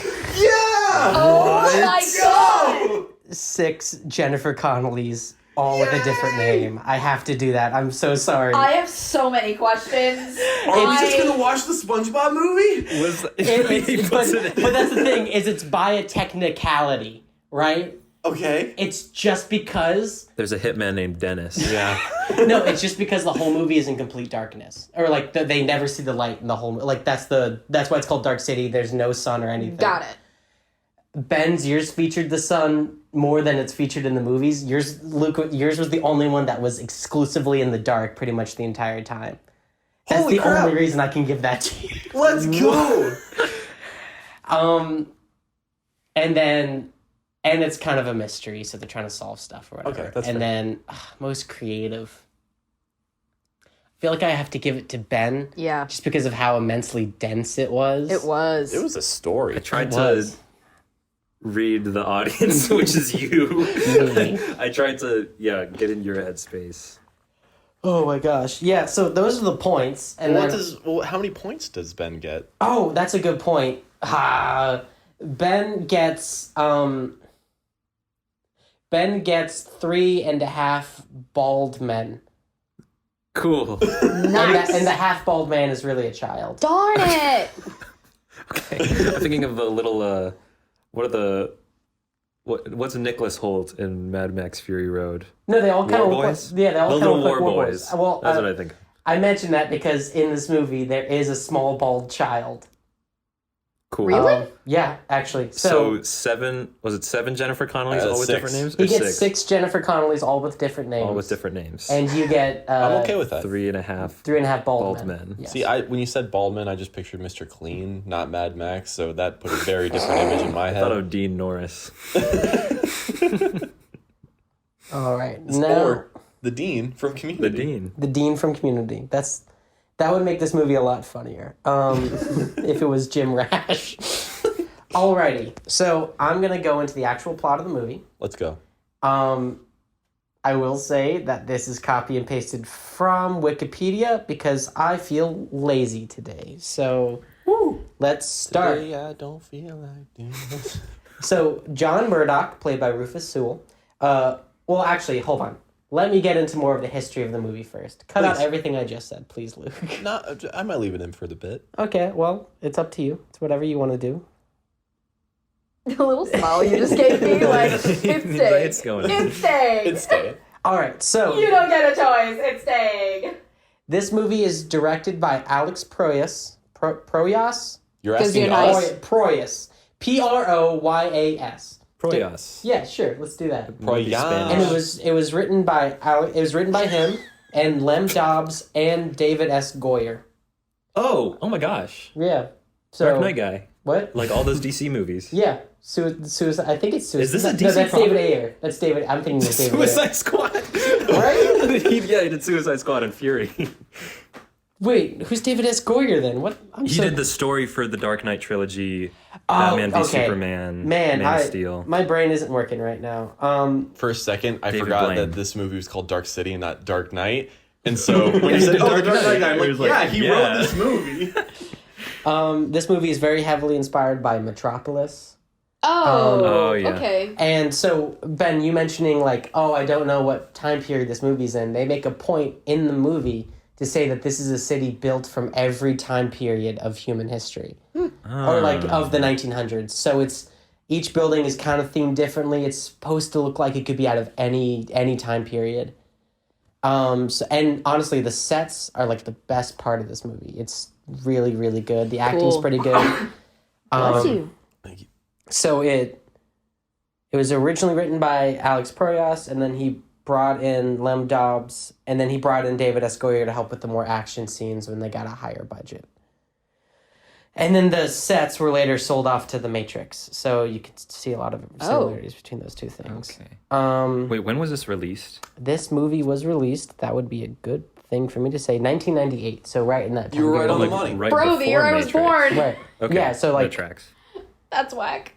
Oh my god! 6 Jennifer Connellys, all with a different name. I have to do that. I'm so sorry. I have so many questions. Are we just gonna watch the SpongeBob movie? But that's the thing, is it's by a technicality, right? Okay. It's just because There's a hitman named Dennis. Yeah. no, it's just because the whole movie is in complete darkness, or like they never see the light in the whole. Like that's why it's called Dark City. There's no sun or anything. Got it. Ben's yours featured the sun more than it's featured in the movies. Yours was the only one that was exclusively in the dark pretty much the entire time. That's Holy the crap. only reason I can give that to you. Let's go. And it's kind of a mystery, so they're trying to solve stuff or whatever. Okay, that's and fair. then most creative. I feel like I have to give it to Ben. Yeah. Just because of how immensely dense it was. It was. It was a story. I tried It to was. read the audience, which is you. Me. I tried to, get in your headspace. Oh my gosh. Yeah, so those are the points. And then, How many points does Ben get? oh, that's a good point. Ben gets 3.5 bald men. Cool. Nice. And the half bald man is really a child. Darn it! Okay. I'm thinking of the little, what's Nicholas Holt in Mad Max Fury Road? No, they all kind of War look like, Boys? yeah, they all The kind of little look like War war Boys. boys. Well, That's what I think. I mentioned that because in this movie there is a small bald child. Cool. Really? Yeah, actually. So 7 Jennifer Connollys all with 6. different names? He Or gets 6 Jennifer Connollys all with different names. all with different names. And you get I'm okay with that. 3.5 3.5 bald bald men. Yes. See, when you said Baldman, I just pictured Mr. Clean, not Mad Max, so that put a very different image in my I thought head. of Dean Norris. All right. Or the Dean from The Community. Dean. The Dean from Community. That would make this movie a lot funnier. If it was Jim Rash. Alrighty. So I'm gonna go into the actual plot of the movie. Let's go. I will say that this is copy and pasted from Wikipedia because I feel lazy today. So let's start. Today I don't feel like doing this. So John Murdoch, played by Rufus Sewell. Well, actually, hold on. Let me get into more of the history of the movie first. Cut out Please. everything I just said, please, Luke. I might leave it in for the bit. Okay, well, it's up to you. It's whatever you want to do. The little smile you just gave me, like, it's staying. It's going. It's staying. It's staying. All right, so You don't get a choice. It's staying. this movie is directed by Alex Proyas. Proyas? You're 'Cause asking you're us? nice. Proyas. Proyas. Proyas. Yeah, sure. Let's do that. Proyas. And it was written by him and Lem Dobbs and David S. Goyer. Oh my gosh. Yeah. So Dark Knight guy. what? Like all those DC movies. Yeah. Suicide. I think it's Suicide. Is this a No, DC that's property? David Ayer. That's David. I'm thinking of David Suicide Squad. Right? he did Suicide Squad and Fury. Ayer. Wait, who's David S. Goyer then? What? He did the story for the Dark Knight trilogy, Batman v okay. Superman, Man, of Steel. my brain isn't working right now. For a second, I David forgot Blaine. that this movie was called Dark City and not Dark Knight. And so when you said, Oh, the Dark Knight guy, I'm it like, was like, yeah, he yeah. wrote this movie. This movie is very heavily inspired by Metropolis. Oh, yeah. Okay. And so, Ben, you mentioning like, oh, I don't know what time period this movie's in. They make a point in the movie to say that this is a city built from every time period of human history. Or like of the 1900s. So each building is kind of themed differently. It's supposed to look like it could be out of any time period. And honestly, the sets are like the best part of this movie. It's really, really good. The acting's Cool. pretty good. Bless you. So it was originally written by Alex Proyas, and then he brought in Lem Dobbs, and then he brought in David S. Goyer to help with the more action scenes when they got a higher budget. And then the sets were later sold off to The Matrix, so you can see a lot of similarities between those two things. Okay. Wait, when was this released? This movie was released, that would be a good thing for me to say, 1998, so right in that time. You were right on the period. money. Right Bro, the before year I was Matrix. born. Right. Okay. Yeah, so that like... tracks. That's whack.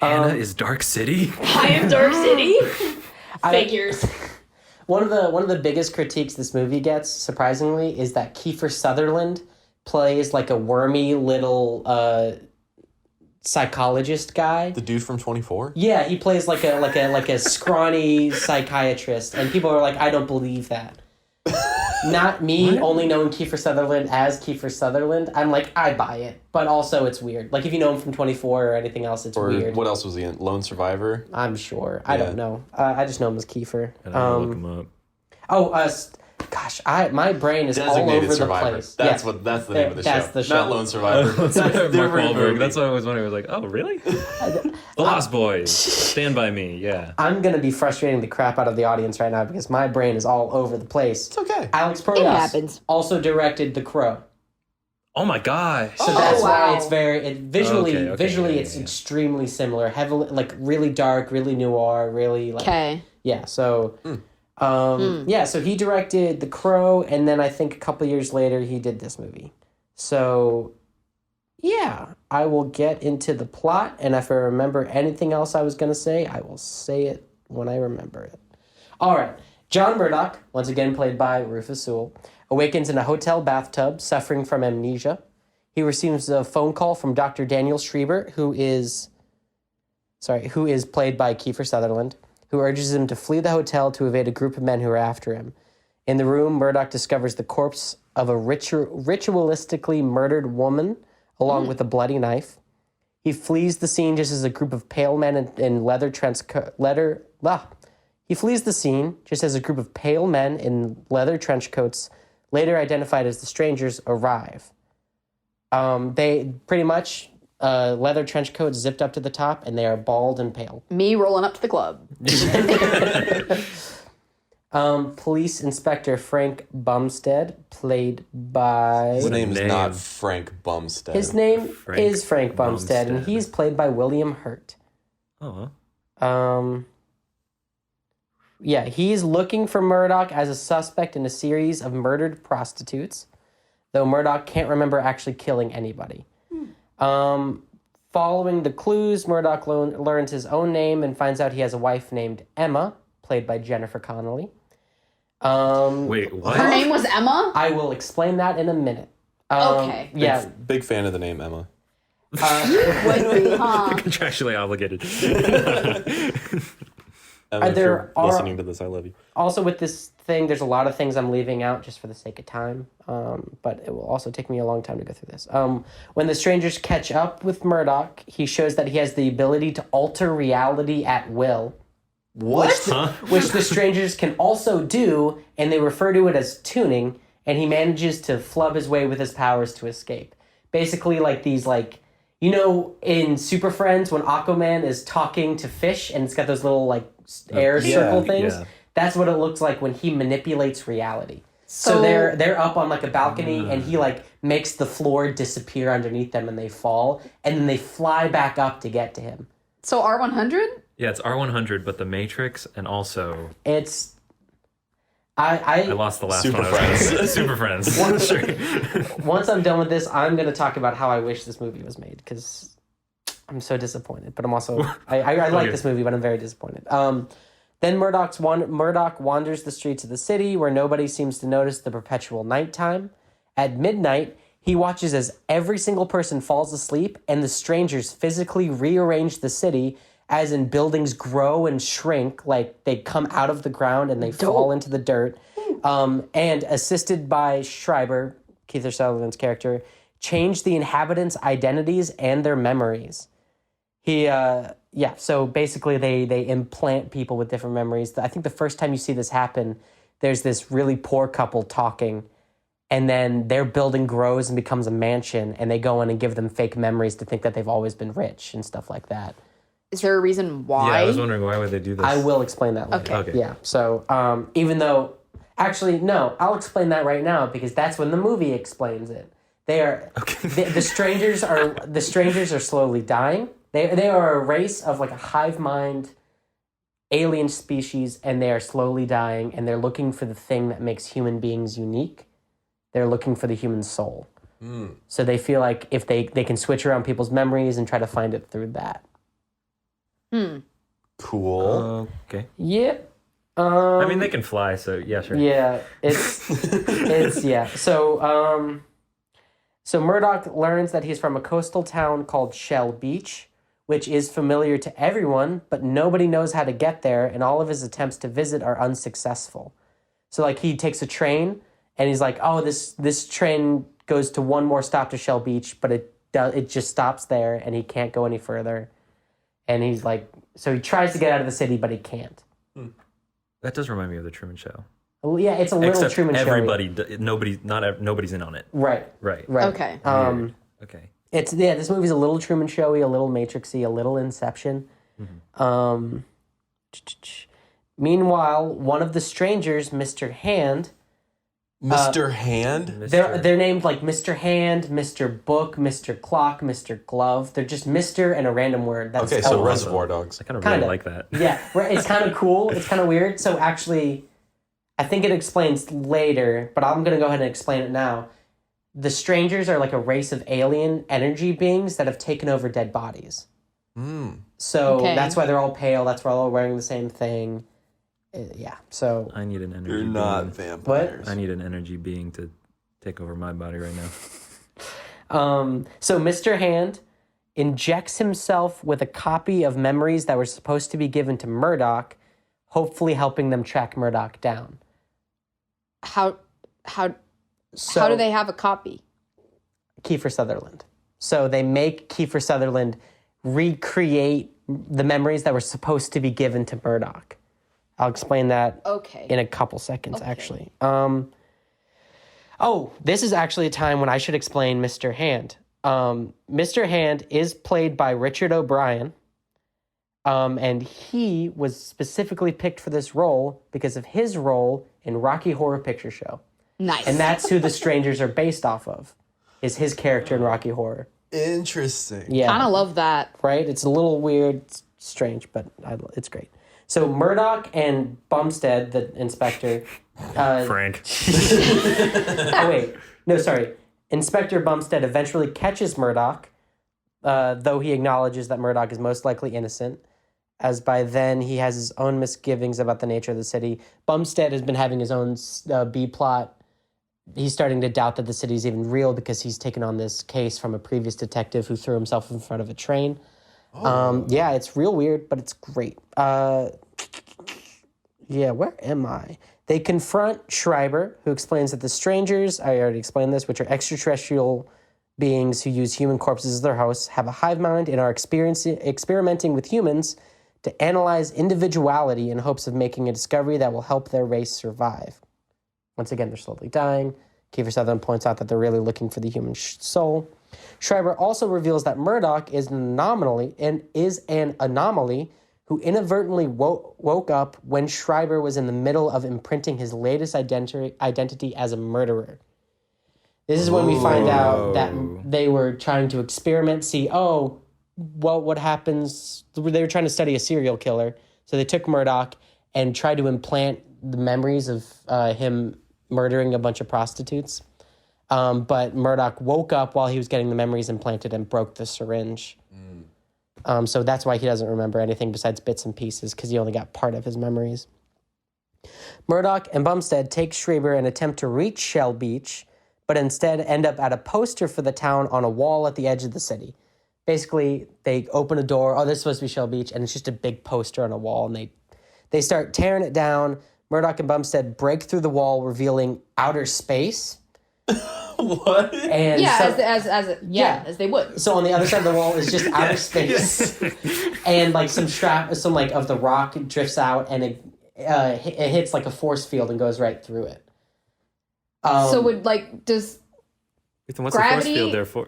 Anna is Dark City. I am Dark City. I- Figures. One of the biggest critiques this movie gets, surprisingly, is that Kiefer Sutherland plays like a wormy little psychologist guy. The dude from 24? Yeah, he plays like a scrawny psychiatrist, and people are like, I don't believe that. not me only knowing Kiefer Sutherland as Kiefer Sutherland, I'm like, I buy it. But also it's weird. Like if you know him from 24 or anything else, it's weird. What else was he in? Lone Survivor? I'm sure. I don't know. I just know him as Kiefer. And I'm gonna look him up. Gosh, my brain is all Designated over Survivor. the place. That's Yeah. that's the name of the That's show. the show. Not Lone Survivor. That's Mark different Wahlberg. movie. That's what I was wondering. I was like, oh, really? The Lost Boys. Stand By Me. Yeah. I'm going to be frustrating the crap out of the audience right now because my brain is all over the place. It's okay. Alex It Proyas happens. also directed The Crow. Oh my gosh. So that's wow. why it's visually Okay, it's extremely similar. Heavily, like really dark, really noir, really like Okay. yeah. So so he directed The Crow, and then I think a couple years later he did this movie. So yeah, I will get into the plot, and if I remember anything else I was going to say, I will say it when I remember it. All right. John Murdoch, once again played by Rufus Sewell, awakens in a hotel bathtub suffering from amnesia. He receives a phone call from Dr. Daniel Schreiber, who is played by Kiefer Sutherland, who urges him to flee the hotel to evade a group of men who are after him. In the room, Murdoch discovers the corpse of a ritualistically murdered woman, along with a bloody knife. He flees the scene just as a group of pale men in He flees the scene just as a group of pale men in leather trench coats, later identified as the Strangers, arrive. They pretty much leather trench coats zipped up to the top, and they are bald and pale. Me rolling up to the club. Police Inspector Frank Bumstead, played by... His name is not Frank Bumstead. His name is Frank Bumstead, and he's played by William Hurt. Oh. Yeah, he's looking for Murdoch as a suspect in a series of murdered prostitutes, though Murdoch can't remember actually killing anybody. Following the clues, Murdoch learns his own name and finds out he has a wife named Emma, played by Jennifer Connelly. Wait, what? Her name was Emma? I will explain that in a minute. Okay. Yeah. Big fan of the name Emma. Would be, huh? Contractually obligated. Emma, if there you're are- listening to this, I love you. Also, with this thing, there's a lot of things I'm leaving out just for the sake of time, but it will also take me a long time to go through this. When the Strangers catch up with Murdoch, he shows that he has the ability to alter reality at will. What? Which the Strangers can also do, and they refer to it as tuning, and he manages to flub his way with his powers to escape. Basically, like these, like, you know, in Super Friends, when Aquaman is talking to fish, and it's got those little, like, air circle things, that's what it looks like when he manipulates reality. So they're up on, like, a balcony, and he, like, makes the floor disappear underneath them, and they fall, and then they fly back up to get to him. So R100? Yeah, it's R100, but the Matrix, and also It's... I lost the last Super one. I was gonna Friends. say. Super Friends. Once I'm done with this, I'm going to talk about how I wish this movie was made, because I'm so disappointed. But I'm also... I like Okay. this movie, but I'm very disappointed. Then Murdoch wanders the streets of the city, where nobody seems to notice the perpetual nighttime. At midnight, he watches as every single person falls asleep, and the Strangers physically rearrange the city, as in buildings grow and shrink, like they come out of the ground and they fall into the dirt. And assisted by Schreiber, Kiefer Sutherland's character, change the inhabitants' identities and their memories. So basically they implant people with different memories. I think the first time you see this happen, there's this really poor couple talking, and then their building grows and becomes a mansion, and they go in and give them fake memories to think that they've always been rich and stuff like that. Is there a reason why? Yeah, I was wondering why would they do this. I will explain that later. Okay. Yeah. So even though, actually, no, I'll explain that right now because that's when the movie explains it. They are the strangers are slowly dying. They are a race of like a hive mind alien species, and they are slowly dying, and they're looking for the thing that makes human beings unique. They're looking for the human soul. So they feel like if they can switch around people's memories and try to find it through that. Cool. Okay. Yep. I mean, they can fly, so yeah, sure. Yeah, it's yeah. So Murdoch learns that he's from a coastal town called Shell Beach, which is familiar to everyone, but nobody knows how to get there, and all of his attempts to visit are unsuccessful. So like he takes a train and he's like, oh, this train goes to one more stop to Shell Beach, but it just stops there, and he can't go any further. And he's like, so he tries to get out of the city, but he can't. That does remind me of the Truman Show. Well, yeah, it's a little Except Truman Show. Nobody's in on it. Right. Right. Okay. Okay. This movie's a little Truman Showy, a little Matrixy, a little Inception. Meanwhile, one of the strangers, Mr. Hand. Mr. Hand? They're named like Mr. Hand, Mr. Book, Mr. Clock, Mr. Glove. They're just Mr. and a random word. That's Okay, so Reservoir Dogs. I kind of really like that. Yeah, it's kind of cool. It's kind of weird. So actually, I think it explains later, but I'm going to go ahead and explain it now. The strangers are like a race of alien energy beings that have taken over dead bodies. So that's why they're all pale. That's why they're all wearing the same thing. Yeah, so... I need an energy You're being. not vampires. I need an energy being to take over my body right now. So Mr. Hand injects himself with a copy of memories that were supposed to be given to Murdoch, hopefully helping them track Murdoch down. How do they have a copy? Kiefer Sutherland. So they make Kiefer Sutherland recreate the memories that were supposed to be given to Murdoch. I'll explain that in a couple seconds, actually. This is actually a time when I should explain Mr. Hand. Mr. Hand is played by Richard O'Brien, and he was specifically picked for this role because of his role in Rocky Horror Picture Show. Nice. And that's who the strangers are based off of, is his character in Rocky Horror. Interesting. Yeah. Kind of love that. Right? It's a little weird, it's strange, but it's great. So Murdoch and Bumstead, the inspector... Frank. Inspector Bumstead eventually catches Murdoch, though he acknowledges that Murdoch is most likely innocent, as by then he has his own misgivings about the nature of the city. Bumstead has been having his own B-plot. He's starting to doubt that the city is even real because he's taken on this case from a previous detective who threw himself in front of a train. Yeah, it's real weird, but it's great. Where am I? They confront Schreiber, who explains that the strangers, I already explained this, which are extraterrestrial beings who use human corpses as their hosts, have a hive mind and are experimenting with humans to analyze individuality in hopes of making a discovery that will help their race survive. Once again, they're slowly dying. Kiefer Sutherland points out that they're really looking for the human soul. Schreiber also reveals that Murdoch is an anomaly who inadvertently woke up when Schreiber was in the middle of imprinting his latest identity as a murderer. This is when we find out that they were trying to experiment, what happens. They were trying to study a serial killer. So they took Murdoch and tried to implant the memories of him murdering a bunch of prostitutes. But Murdoch woke up while he was getting the memories implanted and broke the syringe. So that's why he doesn't remember anything besides bits and pieces, because he only got part of his memories. Murdoch and Bumstead take Schreiber and attempt to reach Shell Beach, but instead end up at a poster for the town on a wall at the edge of the city. Basically, they open a door, this is supposed to be Shell Beach, and it's just a big poster on a wall, and they start tearing it down. Murdoch and Bumstead break through the wall, revealing outer space. What? And as they would. So on the other side of the wall is just outer space, and like some of the rock drifts out, and it hits like a force field and goes right through it. Does Ethan, what's gravity, the force field there for?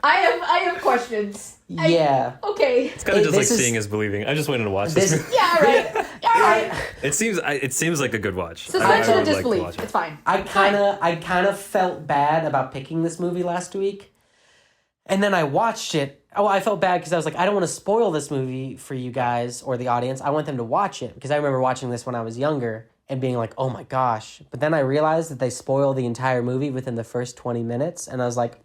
I have questions. Okay. It's kind of just like seeing is believing. I just wanted to watch this. Yeah, right. It seems like a good watch. Suspension of I would disbelief. like to watch it. It's fine. I kind of felt bad about picking this movie last week, and then I watched it. I felt bad because I was like, I don't want to spoil this movie for you guys or the audience. I want them to watch it because I remember watching this when I was younger and being like, oh my gosh. But then I realized that they spoil the entire movie within the first 20 minutes, and I was like,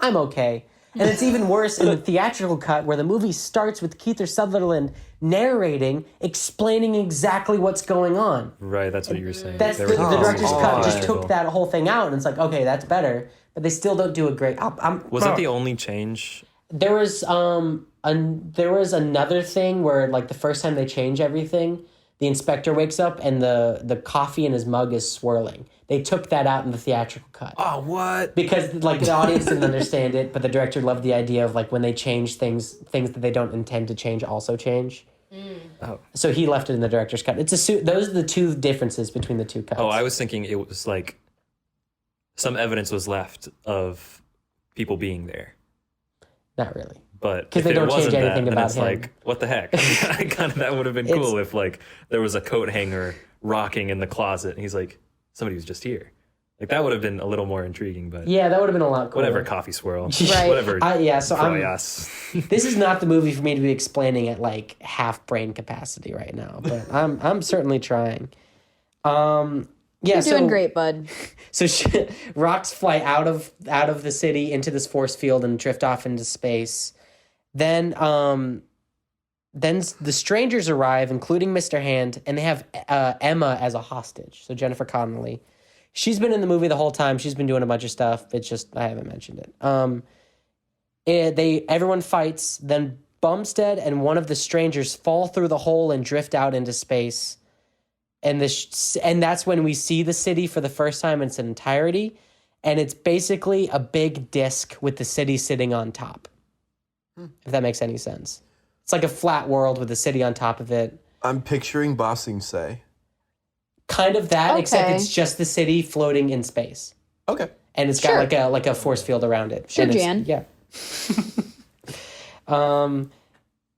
I'm okay. And it's even worse in the theatrical cut where the movie starts with Kiefer Sutherland narrating, explaining exactly what's going on. Right, that's what you were saying. That's the director's cut just took that whole thing out, and it's like, okay, that's better. But they still don't do a great... Was that the only change? There was another thing where, like, the first time they change everything, the inspector wakes up and the coffee in his mug is swirling. They took that out in the theatrical cut. Oh, what? Because like the audience didn't understand it, but the director loved the idea of like when they change things that they don't intend to change also change. Oh. So he left it in the director's cut. Those are the two differences between the two cuts. Oh, I was thinking it was like some evidence was left of people being there. Not really. But 'Cause if they it don't change wasn't anything that, then about it's him. like, what the heck? That would have been cool if like there was a coat hanger rocking in the closet and he's like, somebody was just here. Like that would have been a little more intriguing, but Yeah, that would have been a lot cooler. whatever, coffee swirl. Right. Whatever. So Proyas. this is not the movie for me to be explaining at like half brain capacity right now, but I'm certainly trying. You're doing great, bud. So rocks fly out of the city into this force field and drift off into space. Then the strangers arrive, including Mr. Hand, and they have Emma as a hostage. So Jennifer Connelly. She's been in the movie the whole time. She's been doing a bunch of stuff. It's just I haven't mentioned it. Everyone fights. Then Bumstead and one of the strangers fall through the hole and drift out into space. And that's when we see the city for the first time in its entirety. And it's basically a big disc with the city sitting on top. If that makes any sense. It's like a flat world with the city on top of it. I'm picturing Ba Sing Se. Kind of that, except Okay. it's just the city floating in space. Okay. And it's got like a force field around it. Sure, And Jan. Yeah.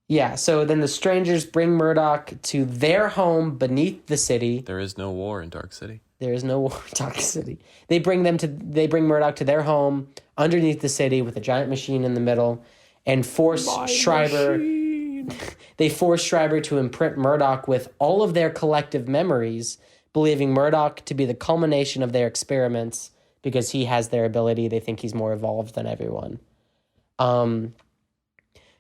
Yeah, so then the strangers bring Murdoch to their home beneath the city. There is no war in Dark City. There is no war in Dark City. They bring Murdoch to their home underneath the city with a giant machine in the middle and force Schreiber. They force Schreiber to imprint Murdoch with all of their collective memories, believing Murdoch to be the culmination of their experiments because he has their ability. They think he's more evolved than everyone.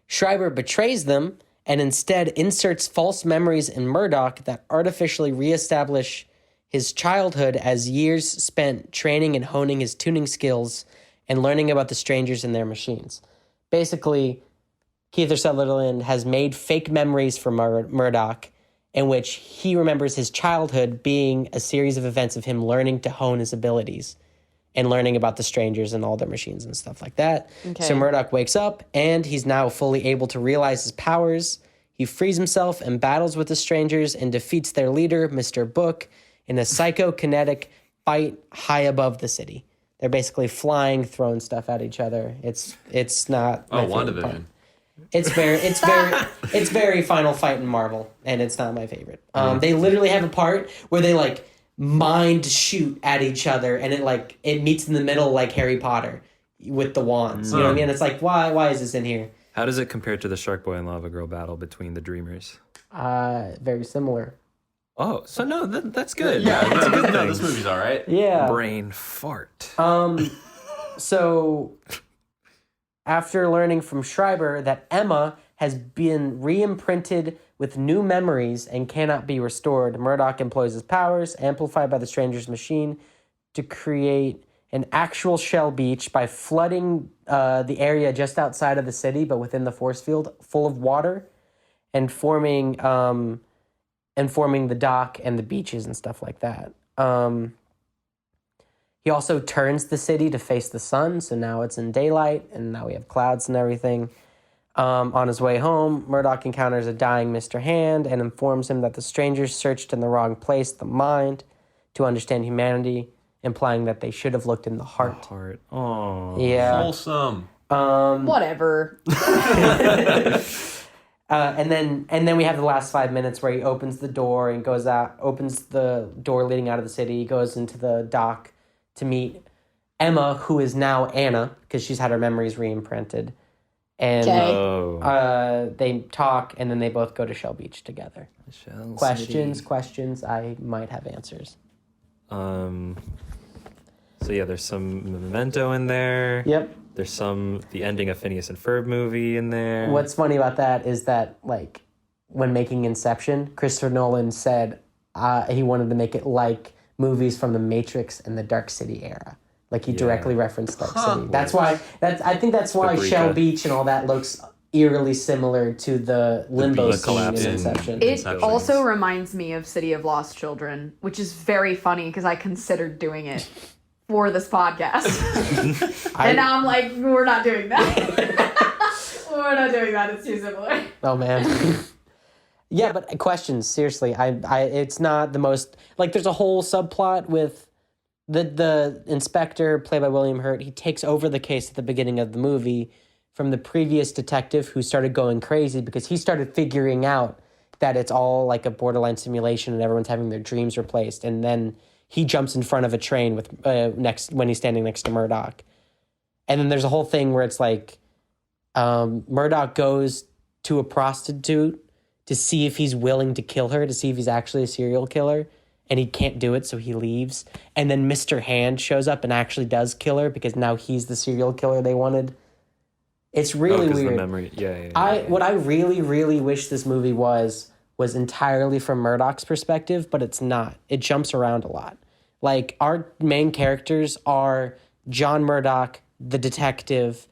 Schreiber betrays them and instead inserts false memories in Murdoch that artificially reestablish his childhood as years spent training and honing his tuning skills and learning about the strangers and their machines. Basically, Kiefer Sutherland has made fake memories for Murdoch in which he remembers his childhood being a series of events of him learning to hone his abilities and learning about the strangers and all their machines and stuff like that. Okay. So Murdoch wakes up, and he's now fully able to realize his powers. He frees himself and battles with the strangers and defeats their leader, Mr. Book, in a psychokinetic fight high above the city. They're basically flying, throwing stuff at each other. It's not my favorite part. WandaVision. It's very Final Fight in Marvel, and it's not my favorite. They literally have a part where they like mind shoot at each other, and it meets in the middle like Harry Potter with the wands. You know what I mean? It's like why is this in here? How does it compare to the Shark Boy and Lava Girl battle between the Dreamers? Very similar. Oh, so no, that's good. Yeah, that's a good no, thing. this movie's all right. Yeah. Brain fart. So after learning from Schreiber that Emma has been re-imprinted with new memories and cannot be restored, Murdoch employs his powers, amplified by the stranger's machine, to create an actual shell beach by flooding the area just outside of the city, but within the force field, full of water, and forming the dock and the beaches and stuff like that. He also turns the city to face the sun, so now it's in daylight, and now we have clouds and everything. On his way home, Murdoch encounters a dying Mr. Hand and informs him that the strangers searched in the wrong place, the mind, to understand humanity, implying that they should have looked in the heart. Heart. Oh. Yeah. Wholesome. Whatever. And then we have the last 5 minutes where he opens the door and goes out, opens the door leading out of the city, goes into the dock to meet Emma, who is now Anna, because she's had her memories re-imprinted. And Oh. they talk, and then they both go to Shell Beach together. Shell Questions. I might have answers. So yeah, there's some Memento in there. Yep. There's the ending of Phineas and Ferb movie in there. What's funny about that is that, like, when making Inception, Christopher Nolan said he wanted to make it like movies from the Matrix and the Dark City era. Like, he directly referenced Dark City. I think that's why Paprika. Shell Beach and all that looks eerily similar to the limbo beast scene in collapse in- Inception. It Inception. also reminds me of City of Lost Children, which is very funny because I considered doing it for this podcast. And now I'm like, we're not doing that. We're not doing that. It's too similar. Oh man. Yeah, but questions, seriously. It's not the most like there's a whole subplot with the inspector played by William Hurt. He takes over the case at the beginning of the movie from the previous detective who started going crazy because he started figuring out that it's all like a borderline simulation and everyone's having their dreams replaced. And then he jumps in front of a train with when he's standing next to Murdoch. And then there's a whole thing where it's like Murdoch goes to a prostitute to see if he's willing to kill her, to see if he's actually a serial killer. And he can't do it, so he leaves. And then Mr. Hand shows up and actually does kill her because now he's the serial killer they wanted. It's really 'cause weird. The memory. Yeah. What I really, really wish this movie was entirely from Murdoch's perspective, but it's not. It jumps around a lot. Like, our main characters are John Murdoch, the detective,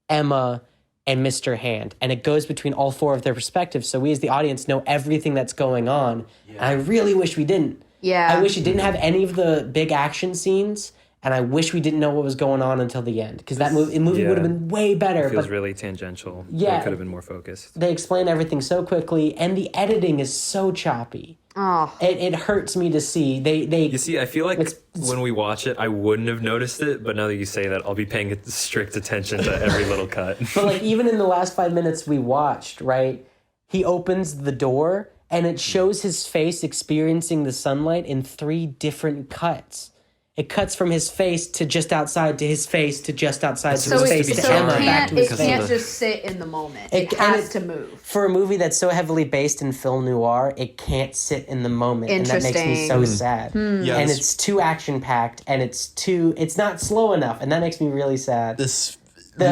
Emma, and Mr. Hand. And it goes between all four of their perspectives, so we as the audience know everything that's going on. And I really wish we didn't. Yeah. I wish it didn't have any of the big action scenes, and I wish we didn't know what was going on until the end, because that movie would have been way better. It feels but really tangential. Yeah. It could have been more focused. they explain everything so quickly, and the editing is so choppy. Oh. It hurts me to see. You see, I feel like It's- when we watch it, I wouldn't have noticed it, but now that you say that, I'll be paying strict attention to every little cut. But like even in the last 5 minutes we watched, right? He opens the door and it shows his face experiencing the sunlight in 3 different cuts. It cuts from his face to just outside to his face to just outside to So his it, face to so Emma it back can't, to his it face. can't just sit in the moment. It and has to move. For a movie that's so heavily based in film noir, it can't sit in the moment. And that makes me so Interesting. sad. Yeah, And this- it's too action-packed and it's not slow enough. And that makes me really sad. The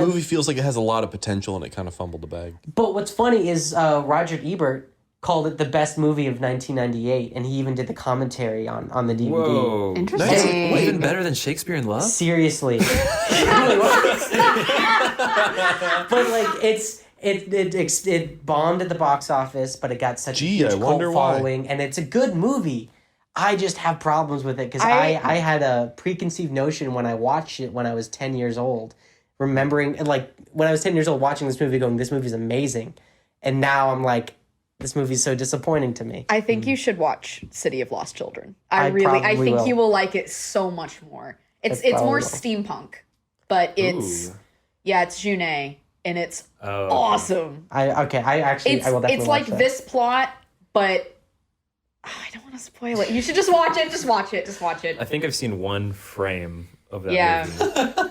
movie feels like it has a lot of potential and it kind of fumbled the bag. But what's funny is Roger Ebert called it the best movie of 1998, and he even did the commentary on the DVD. Whoa. Interesting. Even better than Shakespeare in Love? Seriously. But like it bombed at the box office, but it got such Gee, a I huge wonder cult why. following, and it's a good movie. I just have problems with it because I had a preconceived notion when I watched it when I was 10 years old, remembering like when I was 10 years old watching this movie going, this movie's amazing. And now I'm like, this movie's so disappointing to me. I think you should watch City of Lost Children. I I probably think will. you will like it so much more. It's probably more will. steampunk, but it's it's Junet and it's awesome. I will definitely It's like watch that. this plot, but I don't want to spoil it. You should just watch it. Just watch it. Just watch it. I think I've seen one frame of that Yeah. movie.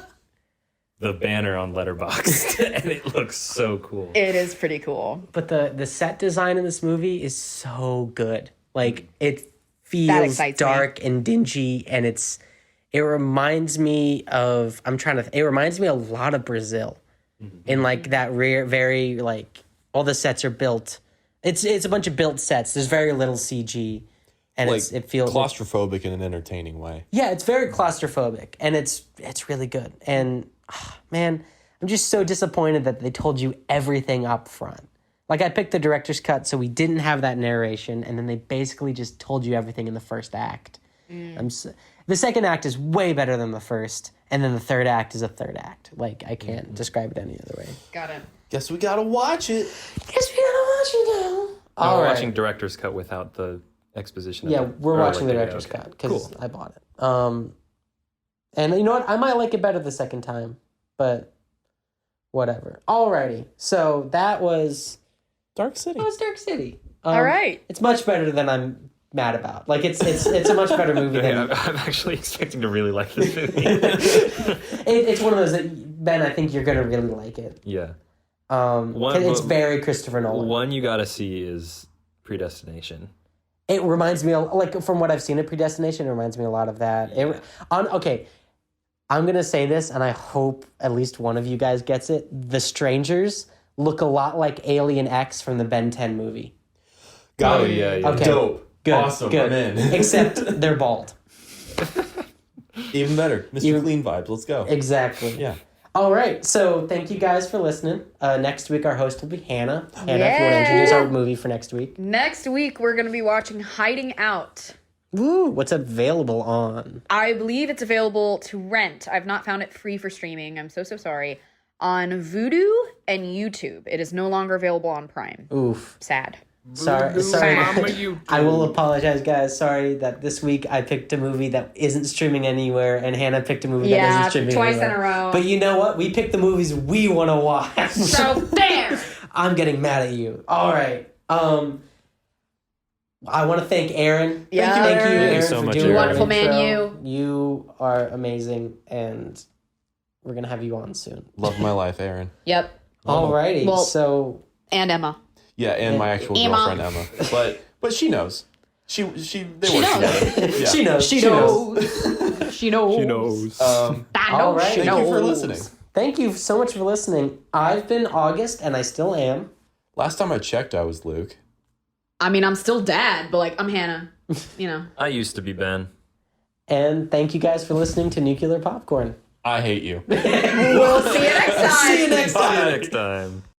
The banner on Letterboxd, and it looks so cool. It is pretty cool. But the set design in this movie is so good. Like it That feels excites me. dark and dingy, and it reminds me of it reminds me a lot of Brazil, in like that rare, very like all the sets are built. It's a bunch of built sets. There's very little CG, and Like it feels claustrophobic in an entertaining way. yeah, it's very claustrophobic, and it's really good. And man, I'm just so disappointed that they told you everything up front. Like I picked the director's cut, so we didn't have that narration, and then they basically just told you everything in the first act. The second act is way better than the first, and then the third act is a third act. Like I can't describe it any other way. Got it. Guess we gotta watch it. Guess we gotta watch it now. No, All we're right. watching director's cut without the exposition. Yeah, of we're or, watching the yeah, director's okay. cut because Cool. I bought it. And you know what? I might like it better the second time, but whatever. Alrighty. So that was Dark City. Dark City. All right. It's much better than I'm mad about. Like it's a much better movie Yeah, than I'm actually expecting to really like this movie. it's one of those that Ben, I think you're gonna really like it. Yeah. 'Cause it's very Christopher Nolan. One you gotta see is Predestination. It reminds me like from what I've seen of Predestination, it reminds me a lot of that. Okay, I'm gonna say this, and I hope at least one of you guys gets it. The strangers look a lot like Alien X from the Ben 10 movie. Got Oh, it. yeah, yeah. Okay. Dope. Good. Awesome. Good. I'm in. Except they're bald. Even better. Mr. Clean vibes. Let's go. Exactly. Yeah. All right, so thank you guys for listening. Next week, our host will be Hannah. Hannah, if you want to introduce our movie for next week. Next week, we're going to be watching Hiding Out. Woo, what's available on? I believe it's available to rent. I've not found it free for streaming. I'm so sorry. On Vudu and YouTube. It is no longer available on Prime. Oof. Sad. Sorry. I will apologize, guys. Sorry that this week I picked a movie that isn't streaming anywhere, and Hannah picked a movie that isn't streaming twice anywhere. in a row. But you know what? We picked the movies we want to watch. So there! I'm getting mad at you. All right. I want to thank Aaron. Yeah. Thank you, Thank you Aaron, so for much, doing Aaron. our Wonderful man, intro. You are amazing, and we're gonna have you on soon. Love my life, Aaron. Yep. Alrighty. Well- So And Emma. Yeah, and my actual Emma. girlfriend Emma. But she knows. They work knows. together. Yeah. she knows. She knows. She knows. I know All right. she Thank you for knows. listening. Thank you so much for listening. I've been August, and I still am. Last time I checked, I was Luke. I mean, I'm still dad, but like, I'm Hannah. You know. I used to be Ben. And thank you guys for listening to Nuclear Popcorn. I hate you. We'll see you next time. See you next time. See you next time.